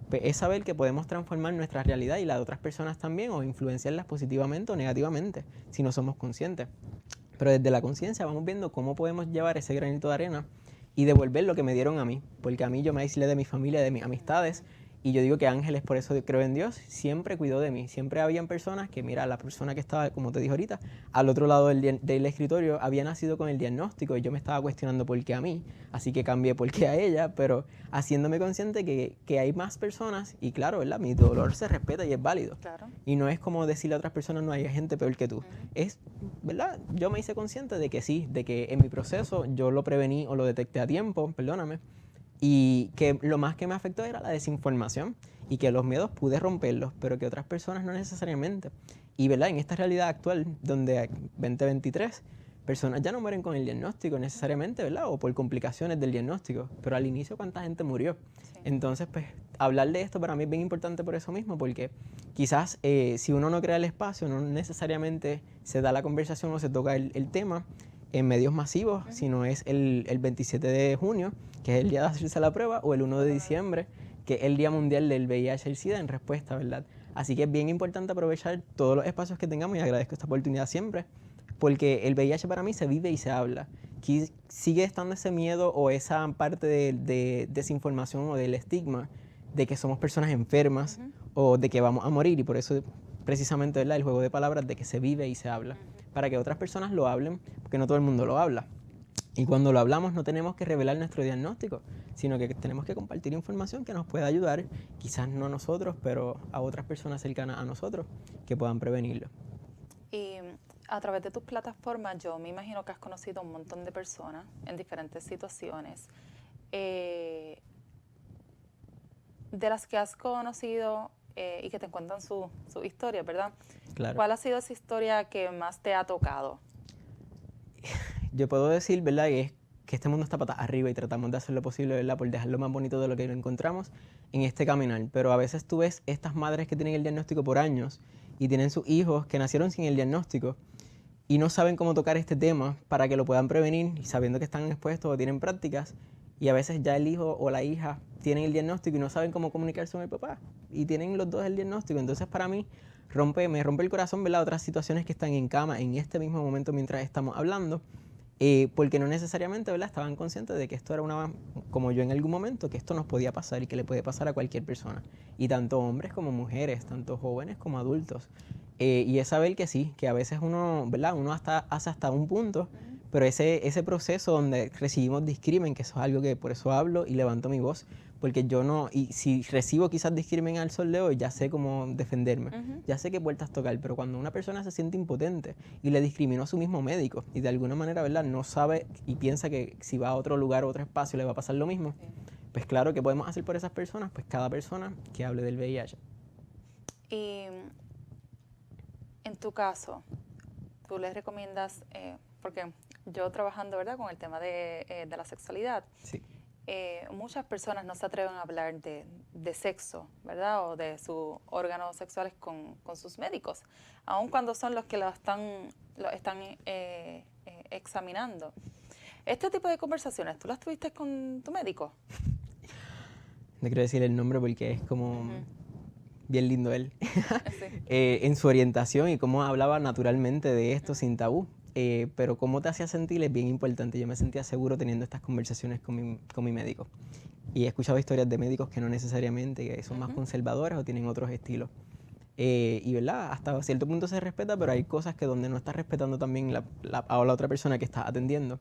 pues es saber que podemos transformar nuestra realidad y la de otras personas también o influenciarlas positivamente o negativamente si no somos conscientes. Pero desde la conciencia vamos viendo cómo podemos llevar ese granito de arena y devolver lo que me dieron a mí, porque a mí yo me aislé de mi familia, de mis amistades, y yo digo que ángeles, por eso creo en Dios, siempre cuidó de mí. Siempre habían personas que, mira, la persona que estaba, como te dije ahorita, al otro lado del escritorio había nacido con el diagnóstico y yo me estaba cuestionando por qué a mí, así que cambié por qué a ella, pero haciéndome consciente que hay más personas y claro, ¿verdad?, mi dolor se respeta y es válido. Claro. Y no es como decirle a otras personas, no hay gente peor que tú. Es, ¿verdad? Yo me hice consciente de que sí, de que en mi proceso yo lo prevení o lo detecté a tiempo, perdóname, y que lo más que me afectó era la desinformación y que los miedos pude romperlos, pero que otras personas no necesariamente. Y ¿verdad?, en esta realidad actual, donde 2023, personas ya no mueren con el diagnóstico necesariamente, ¿verdad?, o por complicaciones del diagnóstico, pero al inicio cuánta gente murió. Sí. Entonces, pues, hablar de esto para mí es bien importante por eso mismo, porque quizás si uno no crea el espacio, no necesariamente se da la conversación o se toca el tema en medios masivos, sino es el 27 de junio, que es el día de hacerse la prueba, o el 1 de diciembre, que es el Día Mundial del VIH y el SIDA en respuesta, ¿verdad? Así que es bien importante aprovechar todos los espacios que tengamos y agradezco esta oportunidad siempre, porque el VIH para mí se vive y se habla. Aquí sigue estando ese miedo o esa parte de desinformación o del estigma de que somos personas enfermas o de que vamos a morir, y por eso precisamente, ¿verdad?, el juego de palabras de que se vive y se habla, para que otras personas lo hablen, porque no todo el mundo lo habla. Y cuando lo hablamos no tenemos que revelar nuestro diagnóstico, sino que tenemos que compartir información que nos pueda ayudar, quizás no a nosotros, pero a otras personas cercanas a nosotros que puedan prevenirlo. Y a través de tus plataformas yo me imagino que has conocido a un montón de personas en diferentes situaciones. De las que has conocido y que te cuentan su historia, ¿verdad? Claro. ¿Cuál ha sido esa historia que más te ha tocado? Yo puedo decir, ¿verdad?, que este mundo está patas arriba y tratamos de hacer lo posible, ¿verdad?, por dejarlo más bonito de lo que lo encontramos en este caminar. Pero a veces tú ves estas madres que tienen el diagnóstico por años y tienen sus hijos que nacieron sin el diagnóstico y no saben cómo tocar este tema para que lo puedan prevenir, y sabiendo que están expuestos o tienen prácticas, y a veces ya el hijo o la hija tienen el diagnóstico y no saben cómo comunicarse con el papá y tienen los dos el diagnóstico. Entonces para mí me rompe el corazón, ¿verdad?, otras situaciones que están en cama en este mismo momento mientras estamos hablando, porque no necesariamente, ¿verdad?, estaban conscientes de que esto era como yo en algún momento, que esto nos podía pasar y que le puede pasar a cualquier persona, y tanto hombres como mujeres, tanto jóvenes como adultos. Y es saber que sí, que a veces uno, ¿verdad?, uno hace hasta un punto, Pero ese proceso donde recibimos discrimen, que eso es algo que por eso hablo y levanto mi voz, porque yo no, y si recibo quizás discrimen al sol de hoy, ya sé cómo defenderme, ya sé qué puertas tocar, pero cuando una persona se siente impotente y le discriminó a su mismo médico y de alguna manera, ¿verdad?, no sabe y piensa que si va a otro lugar o otro espacio le va a pasar lo mismo, pues claro, ¿qué podemos hacer por esas personas? Pues cada persona que hable del VIH. Y en tu caso, tú les recomiendas, porque yo trabajando, ¿verdad?, con el tema de la sexualidad, Sí. Muchas personas no se atreven a hablar de sexo, ¿verdad?, o de sus órganos sexuales con sus médicos, aun cuando son los que lo están examinando. Este tipo de conversaciones, ¿tú las tuviste con tu médico? No quiero decir el nombre porque es como bien lindo él. Sí. En su orientación y cómo hablaba naturalmente de esto sin tabú. Pero cómo te hacía sentir es bien importante. Yo me sentía seguro teniendo estas conversaciones con mi médico. Y he escuchado historias de médicos que no necesariamente que son más conservadores o tienen otros estilos. Y verdad, hasta cierto punto se respeta, pero hay cosas que donde no estás respetando también a la otra persona que estás atendiendo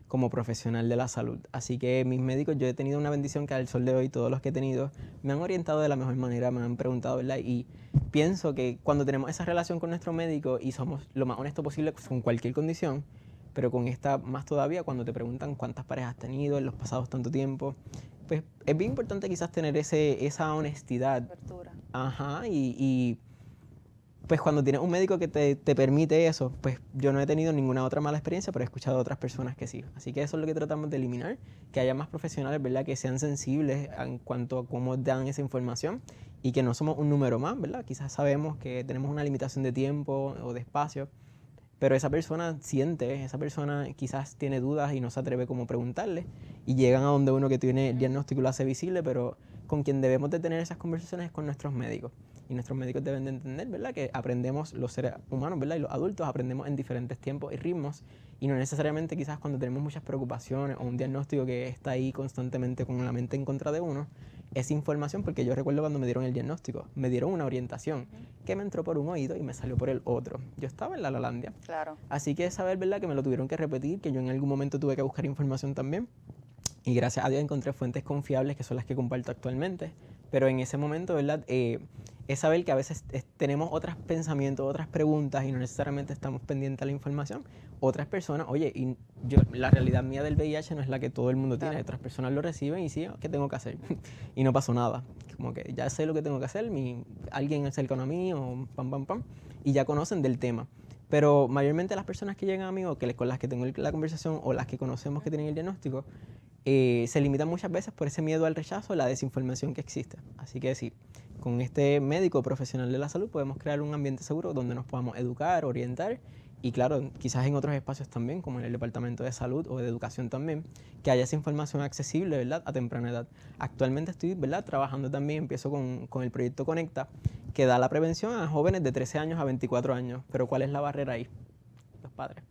como profesional de la salud. Así que mis médicos, yo he tenido una bendición que al sol de hoy todos los que he tenido me han orientado de la mejor manera, me han preguntado, ¿verdad? Y pienso que cuando tenemos esa relación con nuestro médico y somos lo más honesto posible con cualquier condición, pero con esta más todavía, cuando te preguntan cuántas parejas has tenido en los pasados tanto tiempo, pues es bien importante quizás tener esa honestidad. Apertura. Ajá, y pues cuando tienes un médico que te permite eso, pues yo no he tenido ninguna otra mala experiencia, pero he escuchado a otras personas que sí. Así que eso es lo que tratamos de eliminar, que haya más profesionales, ¿verdad?, que sean sensibles en cuanto a cómo dan esa información y que no somos un número más, ¿verdad? Quizás sabemos que tenemos una limitación de tiempo o de espacio, pero esa persona siente, esa persona quizás tiene dudas y no se atreve como preguntarle y llegan a donde uno que tiene el diagnóstico lo hace visible, pero con quien debemos de tener esas conversaciones es con nuestros médicos. Y nuestros médicos deben de entender, ¿verdad?, que aprendemos los seres humanos, ¿verdad?, y los adultos aprendemos en diferentes tiempos y ritmos y no necesariamente quizás cuando tenemos muchas preocupaciones o un diagnóstico que está ahí constantemente con la mente en contra de uno, esa información, porque yo recuerdo cuando me dieron el diagnóstico, me dieron una orientación que me entró por un oído y me salió por el otro. Yo estaba en la Lalandia. Claro. Así que saber, ¿verdad?, que me lo tuvieron que repetir, que yo en algún momento tuve que buscar información también. Y gracias a Dios encontré fuentes confiables que son las que comparto actualmente. Pero en ese momento, ¿verdad?, es saber que a veces tenemos otros pensamientos, otras preguntas y no necesariamente estamos pendientes a la información. Otras personas, oye, y la realidad mía del VIH no es la que todo el mundo tiene. Otras personas lo reciben y sí, ¿qué tengo que hacer? Y no pasó nada. Como que ya sé lo que tengo que hacer, alguien cercano a mí o pam, pam, pam, y ya conocen del tema. Pero mayormente las personas que llegan a mí o con las que tengo la conversación o las que conocemos que tienen el diagnóstico, se limitan muchas veces por ese miedo al rechazo, la desinformación que existe. Así que sí, con este médico profesional de la salud podemos crear un ambiente seguro donde nos podamos educar, orientar y claro, quizás en otros espacios también, como en el departamento de salud o de educación también, que haya esa información accesible, ¿verdad?, a temprana edad. Actualmente estoy, ¿verdad?, trabajando también, empiezo con el proyecto Conecta, que da la prevención a jóvenes de 13 años a 24 años. Pero ¿cuál es la barrera ahí? Los padres.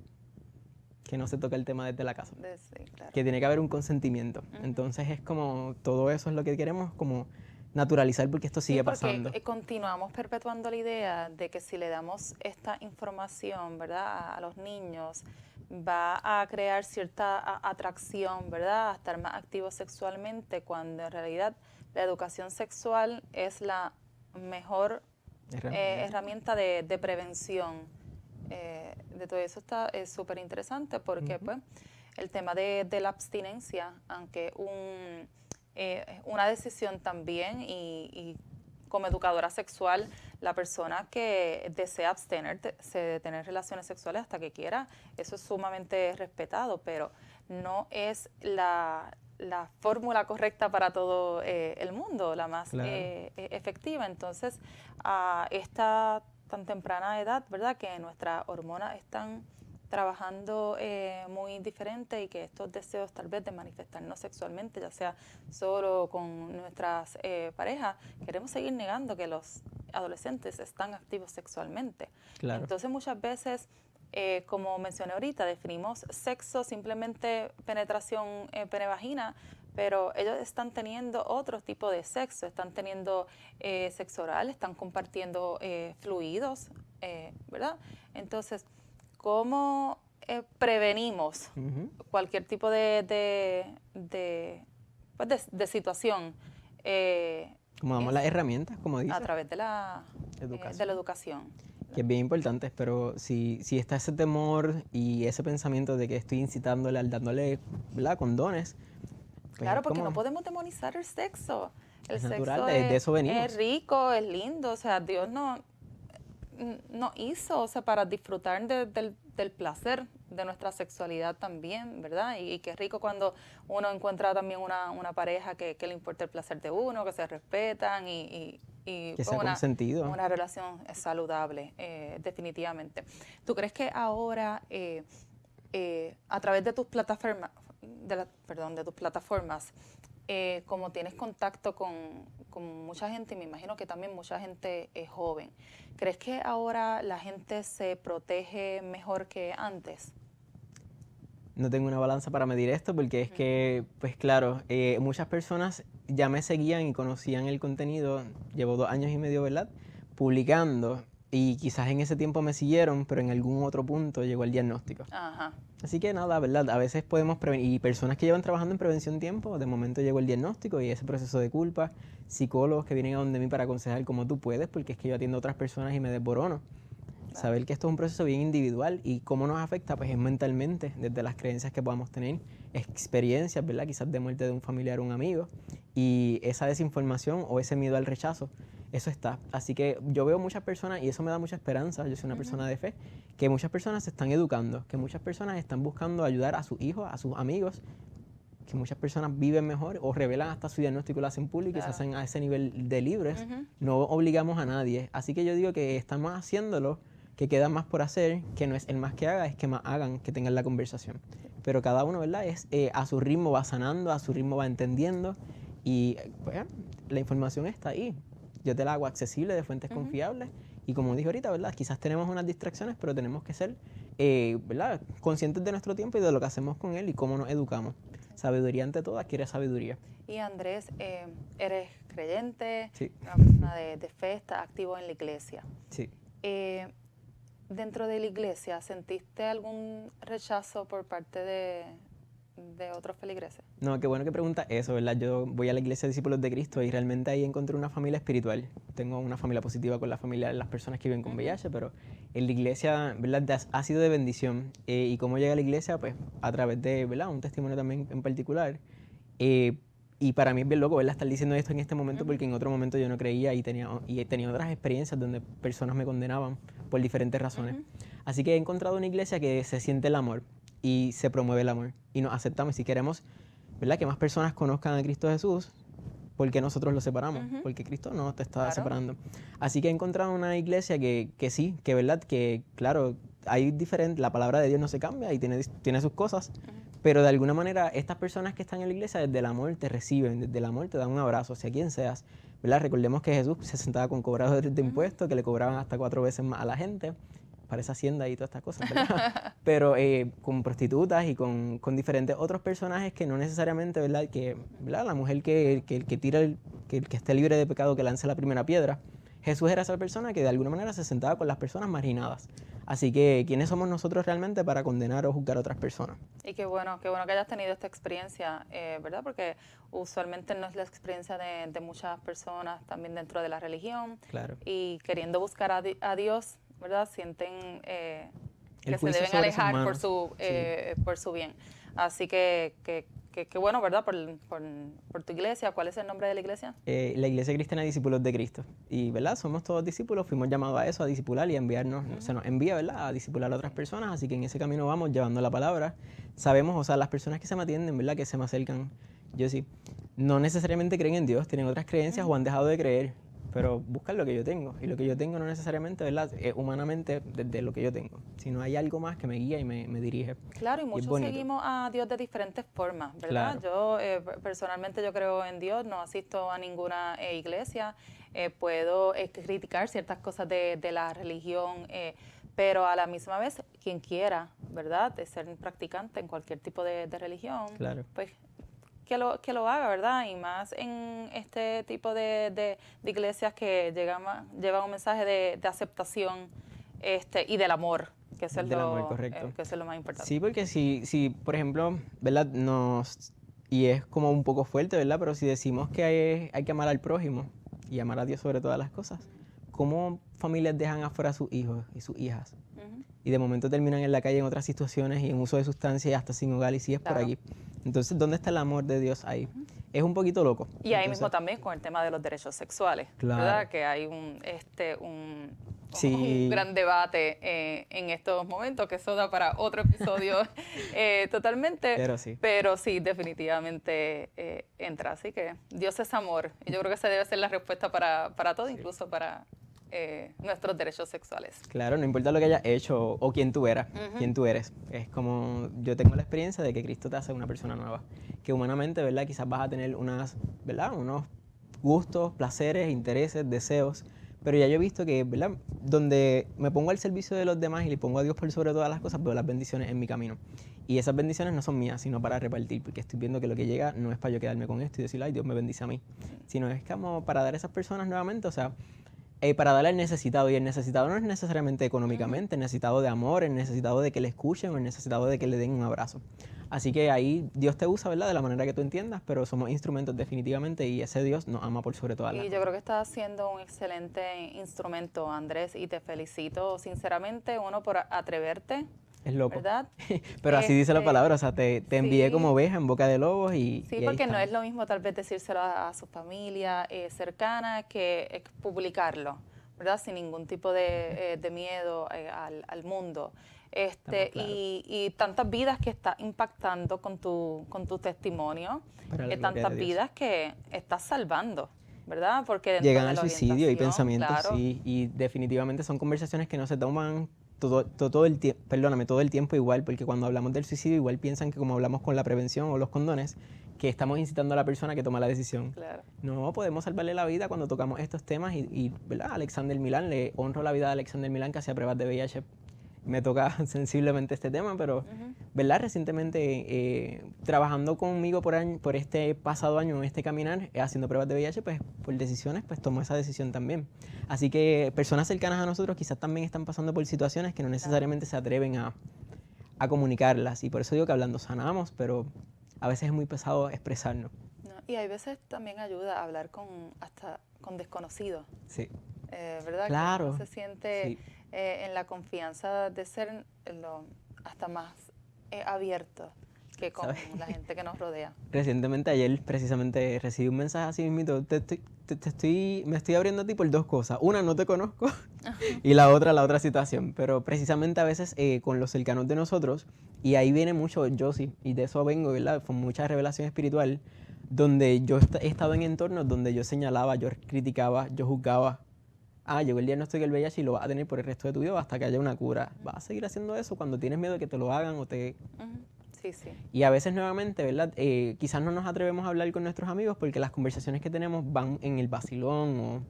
Que no se toca el tema desde la casa. Sí, claro. Que tiene que haber un consentimiento. Entonces es como todo eso es lo que queremos como naturalizar porque esto sigue pasando. Porque continuamos perpetuando la idea de que si le damos esta información, ¿verdad?, a los niños, va a crear cierta atracción, ¿verdad?, a estar más activos sexualmente, cuando en realidad la educación sexual es la mejor herramienta de prevención. De todo eso está súper interesante porque pues el tema de la abstinencia, aunque una decisión también y como educadora sexual, la persona que desea abstenerse de tener relaciones sexuales hasta que quiera, eso es sumamente respetado, pero no es la fórmula correcta para todo el mundo, la más efectiva. Entonces, a esta tan temprana edad, ¿verdad?, que nuestras hormonas están trabajando muy diferente y que estos deseos tal vez de manifestarnos sexualmente, ya sea solo con nuestras parejas, queremos seguir negando que los adolescentes están activos sexualmente. Claro. Entonces muchas veces, como mencioné ahorita, definimos sexo simplemente penetración pene-vagina, pero ellos están teniendo otro tipo de sexo, están teniendo sexo oral, están compartiendo fluidos, ¿verdad? Entonces, ¿cómo prevenimos cualquier tipo de situación. Como damos las herramientas, como dices. A través de la educación. Que es bien importante, pero si está ese temor y ese pensamiento de que estoy incitándole, dándole, ¿verdad?, condones. Pues claro, porque no podemos demonizar el sexo. El es sexo natural, de eso venimos. Es rico, es lindo, o sea, Dios no hizo, o sea, para disfrutar del placer de nuestra sexualidad también, ¿verdad? Y qué rico cuando uno encuentra también una pareja que le importa el placer de uno, que se respetan y que sea consentido. Una relación saludable, definitivamente. ¿Tú crees que ahora, a través de tus plataformas, como tienes contacto con mucha gente, y me imagino que también mucha gente es joven, ¿crees que ahora la gente se protege mejor que antes? No tengo una balanza para medir esto porque es que, pues claro, muchas personas ya me seguían y conocían el contenido, llevo 2 años y medio, ¿verdad?, publicando, y quizás en ese tiempo me siguieron, pero en algún otro punto llegó el diagnóstico. Ajá. Así que nada, ¿verdad? A veces podemos prevenir, y personas que llevan trabajando en prevención tiempo, de momento llegó el diagnóstico y ese proceso de culpa, psicólogos que vienen a donde mí para aconsejar cómo tú puedes, porque es que yo atiendo a otras personas y me desborono. Saber que esto es un proceso bien individual y cómo nos afecta, pues es mentalmente, desde las creencias que podamos tener, experiencias, ¿verdad?, quizás de muerte de un familiar o un amigo, y esa desinformación o ese miedo al rechazo, eso está. Así que yo veo muchas personas, y eso me da mucha esperanza, yo soy una persona de fe, que muchas personas se están educando, que muchas personas están buscando ayudar a sus hijos, a sus amigos, que muchas personas viven mejor o revelan hasta su diagnóstico y lo hacen público y se hacen a ese nivel de libres. No obligamos a nadie. Así que yo digo que estamos haciéndolo, que queda más por hacer, que no es el más que haga, es que más hagan, que tengan la conversación. Pero cada uno, ¿verdad?, es a su ritmo va sanando, a su ritmo va entendiendo, y pues, la información está ahí. Yo te la hago accesible, de fuentes confiables, y como dije ahorita, ¿verdad?, quizás tenemos unas distracciones, pero tenemos que ser ¿verdad?, conscientes de nuestro tiempo y de lo que hacemos con él y cómo nos educamos. Sabiduría ante todo, adquiere sabiduría. Y Andrés, eres creyente, Sí. una persona de fe, estás activo en la iglesia. Sí. Dentro de la iglesia, ¿sentiste algún rechazo por parte de otros feligreses? No, qué bueno que preguntas eso, ¿verdad? Yo voy a la iglesia de Discípulos de Cristo y realmente ahí encontré una familia espiritual. Tengo una familia positiva con la familia, las personas que viven con VIH, pero en la iglesia, ¿verdad?, ha sido de bendición. Y cómo llega a la iglesia, pues a través de, ¿verdad?, un testimonio también en particular. Y para mí es bien loco, ¿verdad?, estar diciendo esto en este momento, porque en otro momento yo no creía y tenía otras experiencias donde personas me condenaban por diferentes razones. Así que he encontrado una iglesia que se siente el amor y se promueve el amor y nos aceptamos. Y si queremos, ¿verdad?, que más personas conozcan a Cristo Jesús, ¿por qué nosotros lo separamos? Porque Cristo no te está separando. Así que he encontrado una iglesia que sí, que verdad, que claro, hay diferente, la palabra de Dios no se cambia y tiene sus cosas, pero de alguna manera estas personas que están en la iglesia desde el amor te reciben, desde el amor te dan un abrazo, sea quien seas, ¿verdad? Recordemos que Jesús se sentaba con cobradores de impuestos que le cobraban hasta 4 veces más a la gente, para esa hacienda y todas estas cosas, ¿verdad? Pero con prostitutas y con diferentes otros personajes que no necesariamente, ¿verdad?, que, ¿verdad?, la mujer que tira, que esté libre de pecado, que lance la primera piedra. Jesús era esa persona que de alguna manera se sentaba con las personas marginadas. Así que, ¿quiénes somos nosotros realmente para condenar o juzgar a otras personas? Y qué bueno que hayas tenido esta experiencia, ¿verdad? Porque usualmente no es la experiencia de muchas personas también dentro de la religión. Claro. Y queriendo buscar a Dios, ¿verdad? Sienten que se deben sobre alejar sus manos. por su bien. Así que bueno, ¿verdad? Por tu iglesia. ¿Cuál es el nombre de la iglesia? La Iglesia Cristiana de Discípulos de Cristo. Y, ¿verdad?, somos todos discípulos, fuimos llamados a eso, a discipular y a enviarnos, se nos envía, ¿verdad?, a discipular a otras personas, así que en ese camino vamos llevando la palabra. Sabemos, o sea, las personas que se me atienden, ¿verdad?, que se me acercan, yo sí, no necesariamente creen en Dios, tienen otras creencias o han dejado de creer, pero buscan lo que yo tengo, y lo que yo tengo no necesariamente, ¿verdad?, humanamente desde lo que yo tengo, sino hay algo más que me guía y me dirige. Claro, y muchos seguimos a Dios de diferentes formas, ¿verdad? Claro. Yo personalmente yo creo en Dios, no asisto a ninguna iglesia, puedo criticar ciertas cosas de la religión, pero a la misma vez, quien quiera, ¿verdad?, de ser un practicante en cualquier tipo de religión, claro, pues que lo haga, ¿verdad? Y más en este tipo de iglesias que llevan un mensaje de aceptación y del amor, que eso es Del amor, correcto. que eso es lo más importante. Sí, porque si por ejemplo, ¿verdad? Y es como un poco fuerte, ¿verdad? Pero si decimos que hay que amar al prójimo y amar a Dios sobre todas las cosas, ¿cómo familias dejan afuera a sus hijos y sus hijas? Y de momento terminan en la calle en otras situaciones y en uso de sustancias y hasta sin hogar y sigues por aquí. Entonces, ¿dónde está el amor de Dios ahí? Es un poquito loco. Y ahí mismo también con el tema de los derechos sexuales, ¿verdad? Que hay un gran debate en estos momentos, que eso da para otro episodio totalmente. Pero sí, definitivamente entra. Así que Dios es amor. Y yo creo que esa debe ser la respuesta para todo, incluso para nuestros derechos sexuales. Claro, no importa lo que hayas hecho o quién tú eras, quién tú eres. Es como, yo tengo la experiencia de que Cristo te hace una persona nueva. Que humanamente, ¿verdad? Quizás vas a tener unos gustos, placeres, intereses, deseos. Pero ya yo he visto que, ¿verdad? Donde me pongo al servicio de los demás y le pongo a Dios por sobre todas las cosas, veo las bendiciones en mi camino. Y esas bendiciones no son mías, sino para repartir, porque estoy viendo que lo que llega no es para yo quedarme con esto y decir, ay, Dios me bendice a mí, sino es como para dar a esas personas nuevamente, o sea, para darle al necesitado. Y el necesitado no es necesariamente económicamente, el necesitado de amor, el necesitado de que le escuchen o el necesitado de que le den un abrazo. Así que ahí Dios te usa, ¿verdad? De la manera que tú entiendas, pero somos instrumentos definitivamente y ese Dios nos ama por sobre todas las cosas. Y yo creo que estás haciendo un excelente instrumento, Andrés, y te felicito sinceramente, uno, por atreverte. Es loco. ¿Verdad? Pero así dice la palabra, o sea, te envié como oveja en boca de lobos y sí, porque no es lo mismo tal vez decírselo a su familia cercana que publicarlo, ¿verdad? Sin ningún tipo de miedo al mundo. Claro. Y tantas vidas que está impactando con tu testimonio, tantas vidas que estás salvando, ¿verdad? Porque llegan al suicidio y pensamientos, claro. Sí, y definitivamente son conversaciones que no se toman todo el tiempo igual, porque cuando hablamos del suicidio igual piensan que como hablamos con la prevención o los condones, que estamos incitando a la persona que toma la decisión. Claro. No, podemos salvarle la vida cuando tocamos estos temas y ¿verdad? Alexander Milán, le honro la vida de Alexander Milán que hacía pruebas de VIH. Me toca sensiblemente este tema, pero ¿verdad? Recientemente trabajando conmigo por este pasado año en este caminar, haciendo pruebas de VIH, pues por decisiones, pues tomó esa decisión también. Así que personas cercanas a nosotros quizás también están pasando por situaciones que no necesariamente se atreven a comunicarlas. Y por eso digo que hablando sanamos, pero a veces es muy pesado expresarnos. No, y hay veces también ayuda a hablar hasta con desconocidos. Sí. ¿Verdad? Claro. Que uno se siente en la confianza de ser hasta más abierto que con la gente que nos rodea. Recientemente, ayer, precisamente, recibí un mensaje así mismo. Me estoy abriendo a ti por dos cosas. Una, no te conozco, y la otra situación. Pero precisamente a veces con los cercanos de nosotros, y ahí viene mucho yo sí, y de eso vengo, ¿verdad? Con mucha revelación espiritual, donde yo he estado en entornos donde yo señalaba, yo criticaba, yo juzgaba. Llegó el diagnóstico del VIH y lo vas a tener por el resto de tu vida hasta que haya una cura. ¿Vas a seguir haciendo eso cuando tienes miedo de que te lo hagan o te...? Sí, sí. Y a veces nuevamente, ¿verdad? Quizás no nos atrevemos a hablar con nuestros amigos porque las conversaciones que tenemos van en el vacilón o...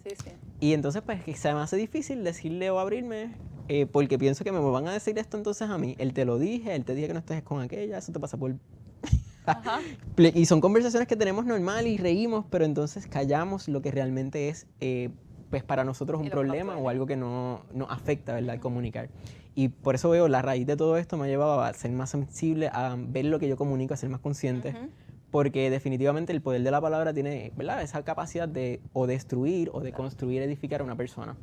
Sí, sí. Y entonces pues se me hace difícil decirle o abrirme porque pienso que me van a decir esto entonces a mí. Él te lo dije, él te dije que no estés con aquella, eso te pasa por... Ajá. Y son conversaciones que tenemos normal y reímos, pero entonces callamos lo que realmente es... pues para nosotros un problema o algo que nos afecta, ¿verdad? Comunicar. Y por eso veo la raíz de todo esto me ha llevado a ser más sensible, a ver lo que yo comunico, a ser más consciente, porque definitivamente el poder de la palabra tiene, ¿verdad? Esa capacidad de o destruir o de construir, edificar a una persona.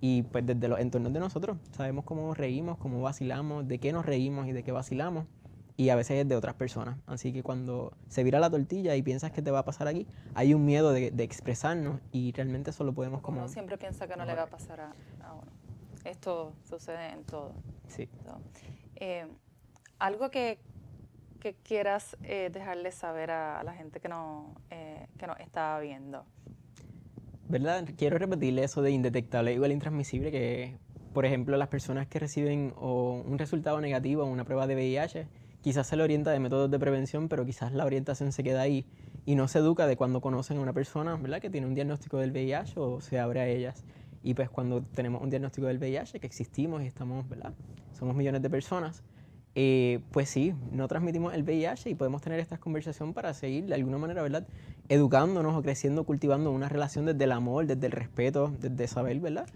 Y pues desde los entornos de nosotros sabemos cómo reímos, cómo vacilamos, de qué nos reímos y de qué vacilamos. Y a veces es de otras personas. Así que cuando se vira la tortilla y piensas que te va a pasar aquí, hay un miedo de expresarnos y realmente eso lo podemos como... Uno siempre piensa que no le va a pasar a uno. Esto sucede en todo. Sí. Algo que quieras dejarle saber a la gente que nos está viendo. ¿Verdad? Quiero repetirle eso de indetectable igual intransmisible, que por ejemplo las personas que reciben un resultado negativo en una prueba de VIH, quizás se le orienta de métodos de prevención, pero quizás la orientación se queda ahí y no se educa de cuando conocen a una persona, ¿verdad? Que tiene un diagnóstico del VIH o se abre a ellas. Y pues cuando tenemos un diagnóstico del VIH, que existimos y estamos, ¿verdad? Somos millones de personas, pues sí, no transmitimos el VIH y podemos tener esta conversación para seguir de alguna manera, ¿verdad? Educándonos o creciendo, cultivando una relación desde el amor, desde el respeto, desde saber, ¿verdad?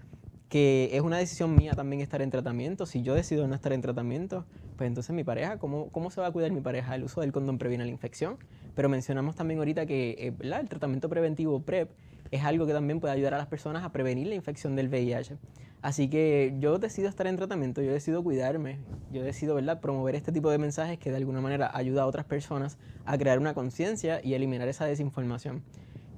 que es una decisión mía también estar en tratamiento. Si yo decido no estar en tratamiento, pues entonces mi pareja, ¿cómo se va a cuidar mi pareja? El uso del condón previene la infección, pero mencionamos también ahorita que ¿verdad? El tratamiento preventivo PrEP es algo que también puede ayudar a las personas a prevenir la infección del VIH. Así que yo decido estar en tratamiento, yo decido cuidarme, yo decido, ¿verdad?, promover este tipo de mensajes que de alguna manera ayuda a otras personas a crear una conciencia y eliminar esa desinformación.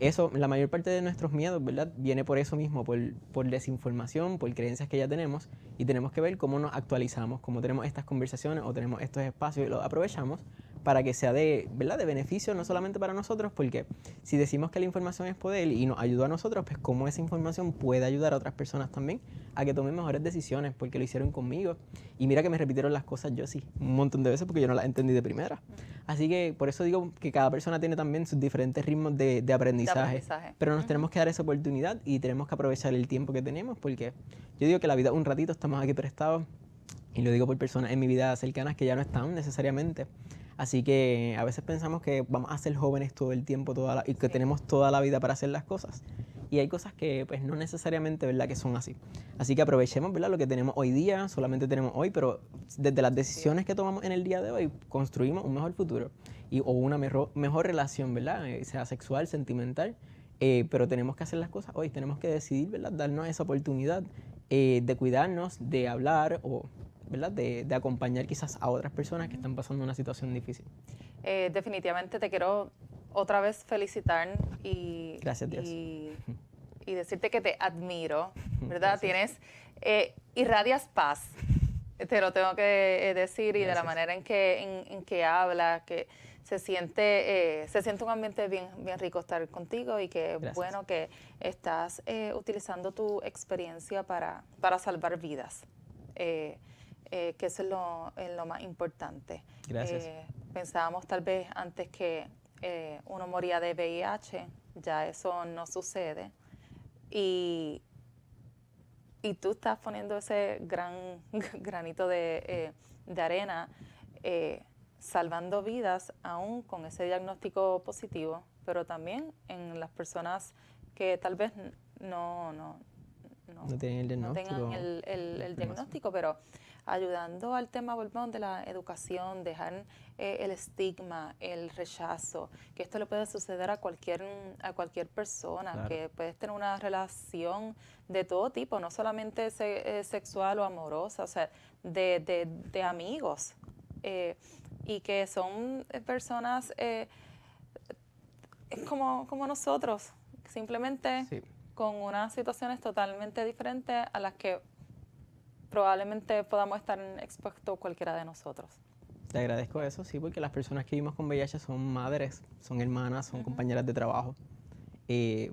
Eso, la mayor parte de nuestros miedos, ¿verdad?, viene por eso mismo, por desinformación, por creencias que ya tenemos, y tenemos que ver cómo nos actualizamos, cómo tenemos estas conversaciones o tenemos estos espacios y los aprovechamos para que sea ¿verdad?, de beneficio no solamente para nosotros, porque si decimos que la información es poder y nos ayuda a nosotros, pues cómo esa información puede ayudar a otras personas también a que tomen mejores decisiones, porque lo hicieron conmigo. Y mira que me repitieron las cosas yo sí, un montón de veces porque yo no las entendí de primera. Así que por eso digo que cada persona tiene también sus diferentes ritmos de aprendizaje, pero nos tenemos que dar esa oportunidad y tenemos que aprovechar el tiempo que tenemos, porque yo digo que la vida un ratito, estamos aquí prestados, y lo digo por personas en mi vida cercanas que ya no están necesariamente. Así que a veces pensamos que vamos a ser jóvenes todo el tiempo y que tenemos toda la vida para hacer las cosas. Y hay cosas que pues no necesariamente, ¿verdad?, que son así. Así que aprovechemos, ¿verdad?, lo que tenemos hoy día, solamente tenemos hoy, pero desde las decisiones que tomamos en el día de hoy, construimos un mejor futuro o una mejor relación, ¿verdad?, sea sexual, sentimental. Pero tenemos que hacer las cosas hoy, tenemos que decidir, ¿verdad?, darnos esa oportunidad de cuidarnos, de hablar o, ¿verdad?, de acompañar quizás a otras personas que están pasando una situación difícil. Definitivamente te quiero otra vez felicitar y, Gracias, Dios. y decirte que te admiro, ¿verdad? Irradias paz, te lo tengo que decir, y de la manera en que hablas, que se siente un ambiente bien rico estar contigo, y que bueno que estás utilizando tu experiencia para salvar vidas. Que eso es lo más importante. Gracias. Pensábamos tal vez antes que uno moría de VIH, ya eso no sucede. Y tú estás poniendo ese granito de arena, salvando vidas aún con ese diagnóstico positivo, pero también en las personas que tal vez no tienen el diagnóstico. No tengan el diagnóstico, pero ayudando al tema, volvemos, de la educación, dejar el estigma, el rechazo, que esto le puede suceder a cualquier persona, claro, que puedes tener una relación de todo tipo, no solamente sexual o amorosa, o sea, de amigos, y que son personas como nosotros, simplemente sí, con unas situaciones totalmente diferentes a las que probablemente podamos estar expuestos cualquiera de nosotros. Te agradezco eso, sí, porque las personas que vivimos con VIH son madres, son hermanas, son compañeras de trabajo.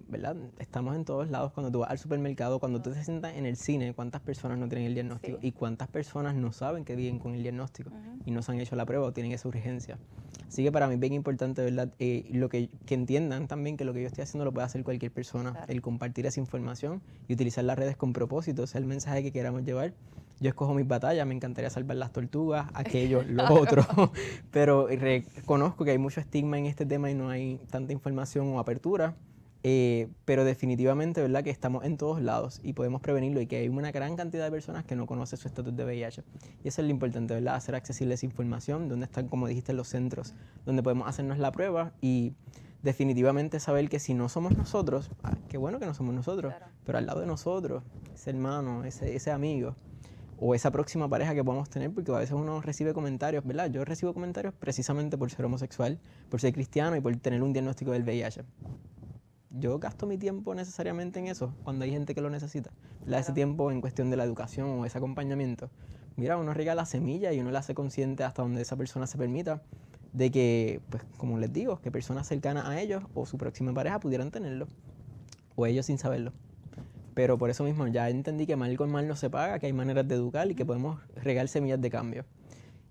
¿Verdad? Estamos en todos lados. Cuando tú vas al supermercado, cuando tú te sientas en el cine, ¿cuántas personas no tienen el diagnóstico? Sí. ¿Y cuántas personas no saben que viven con el diagnóstico y no se han hecho la prueba o tienen esa urgencia? Así que para mí es bien importante, ¿verdad?, que entiendan también que lo que yo estoy haciendo lo puede hacer cualquier persona. Claro. El compartir esa información y utilizar las redes con propósito, ese es el mensaje que queramos llevar. Yo escojo mis batallas, me encantaría salvar las tortugas, aquello, lo otro, pero reconozco que hay mucho estigma en este tema y no hay tanta información o apertura. Pero definitivamente, ¿verdad?, que estamos en todos lados y podemos prevenirlo, y que hay una gran cantidad de personas que no conocen su estatus de VIH. Y eso es lo importante, ¿verdad?, hacer accesible esa información, donde están, como dijiste, los centros donde podemos hacernos la prueba, y definitivamente saber que si no somos nosotros, qué bueno que no somos nosotros, claro, pero al lado de nosotros, ese hermano, ese amigo, o esa próxima pareja que podamos tener, porque a veces uno recibe comentarios, ¿verdad? Yo recibo comentarios precisamente por ser homosexual, por ser cristiano y por tener un diagnóstico del VIH. Yo gasto mi tiempo necesariamente en eso cuando hay gente que lo necesita. Claro. Ese tiempo en cuestión de la educación o ese acompañamiento. Mira, uno regala semilla y uno le hace consciente hasta donde esa persona se permita de que, pues como les digo, que personas cercanas a ellos o su próxima pareja pudieran tenerlo, o ellos sin saberlo. Pero por eso mismo ya entendí que mal con mal no se paga, que hay maneras de educar y que podemos regar semillas de cambio.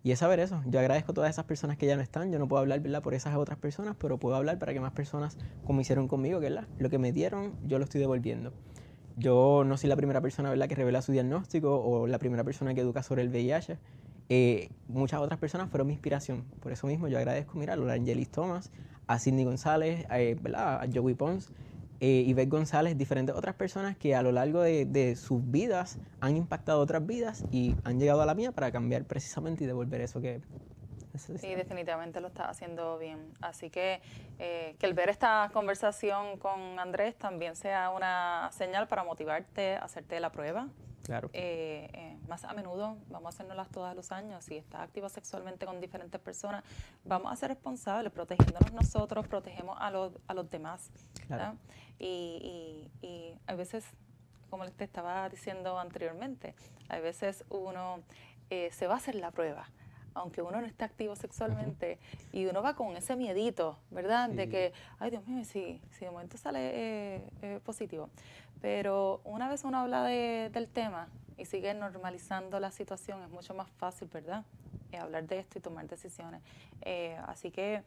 Y es saber eso. Yo agradezco a todas esas personas que ya no están. Yo no puedo hablar, ¿verdad?, por esas otras personas, pero puedo hablar para que más personas, como hicieron conmigo, ¿verdad?, lo que me dieron, yo lo estoy devolviendo. Yo no soy la primera persona, ¿verdad?, que revela su diagnóstico o la primera persona que educa sobre el VIH. Muchas otras personas fueron mi inspiración. Por eso mismo yo agradezco, mira, a Lola Angelis Thomas, a Cindy González, ¿verdad?, a Joey Pons, Ivette González, diferentes otras personas que a lo largo de sus vidas han impactado otras vidas y han llegado a la mía para cambiar precisamente y devolver eso que necesitamos. Y definitivamente lo está haciendo bien. Así que el ver esta conversación con Andrés también sea una señal para motivarte a hacerte la prueba. Claro. Más a menudo, vamos a hacérnoslas todos los años. Si estás activo sexualmente con diferentes personas, vamos a ser responsables, protegiéndonos nosotros, protegemos a los demás. Claro. Y a veces, como te estaba diciendo anteriormente, a veces uno se va a hacer la prueba, aunque uno no esté activo sexualmente, y uno va con ese miedito, ¿verdad? Sí. De que, ay Dios mío, si de momento sale positivo. Pero una vez uno habla del tema y sigue normalizando la situación, es mucho más fácil, ¿verdad? Hablar de esto y tomar decisiones. Así que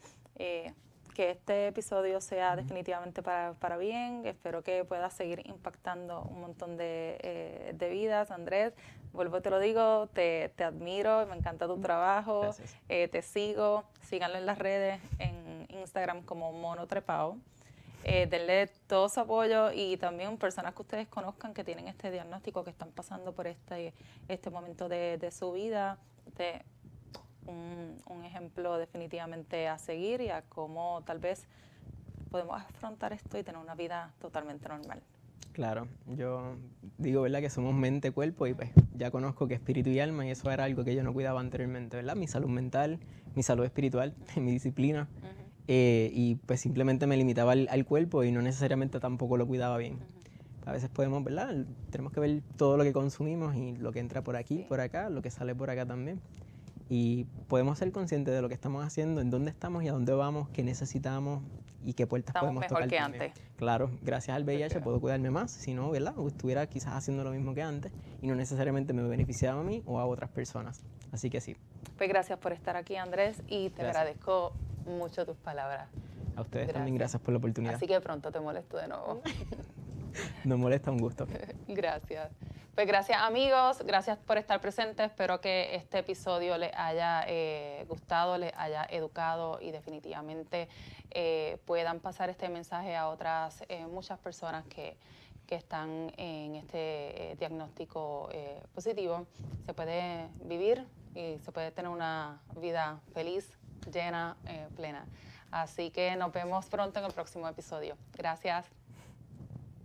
este episodio sea definitivamente para bien. Espero que pueda seguir impactando un montón de vidas. Andrés, vuelvo te lo digo, te admiro, me encanta tu trabajo. Gracias. Te sigo, síganlo en las redes, en Instagram como Mono Trepao. Denle todo su apoyo y también personas que ustedes conozcan que tienen este diagnóstico, que están pasando por este momento de su vida. Un ejemplo definitivamente a seguir y a cómo tal vez podemos afrontar esto y tener una vida totalmente normal. Claro, yo digo, ¿verdad? Que somos mente, cuerpo y pues ya conozco que espíritu y alma y eso era algo que yo no cuidaba anteriormente, ¿verdad? Mi salud mental, mi salud espiritual, mi disciplina. Y pues simplemente me limitaba al cuerpo y no necesariamente tampoco lo cuidaba bien. A veces podemos, ¿verdad? Tenemos que ver todo lo que consumimos y lo que entra por aquí, por acá, lo que sale por acá también. Y podemos ser conscientes de lo que estamos haciendo, en dónde estamos y a dónde vamos, qué necesitamos y qué puertas podemos tocar. Estamos mejor que antes. Claro, gracias al VIH puedo cuidarme más, si no, ¿verdad? O estuviera quizás haciendo lo mismo que antes y no necesariamente me beneficiaba a mí o a otras personas. Así que sí. Pues gracias por estar aquí, Andrés, y te agradezco mucho tus palabras. A ustedes también gracias por la oportunidad. Así que pronto te molesto de nuevo. No molesta, un gusto. Gracias. Pues gracias amigos, gracias por estar presentes. Espero que este episodio les haya gustado, les haya educado y definitivamente puedan pasar este mensaje a otras muchas personas que están en este diagnóstico positivo. Se puede vivir y se puede tener una vida feliz, llena, plena. Así que nos vemos pronto en el próximo episodio. Gracias.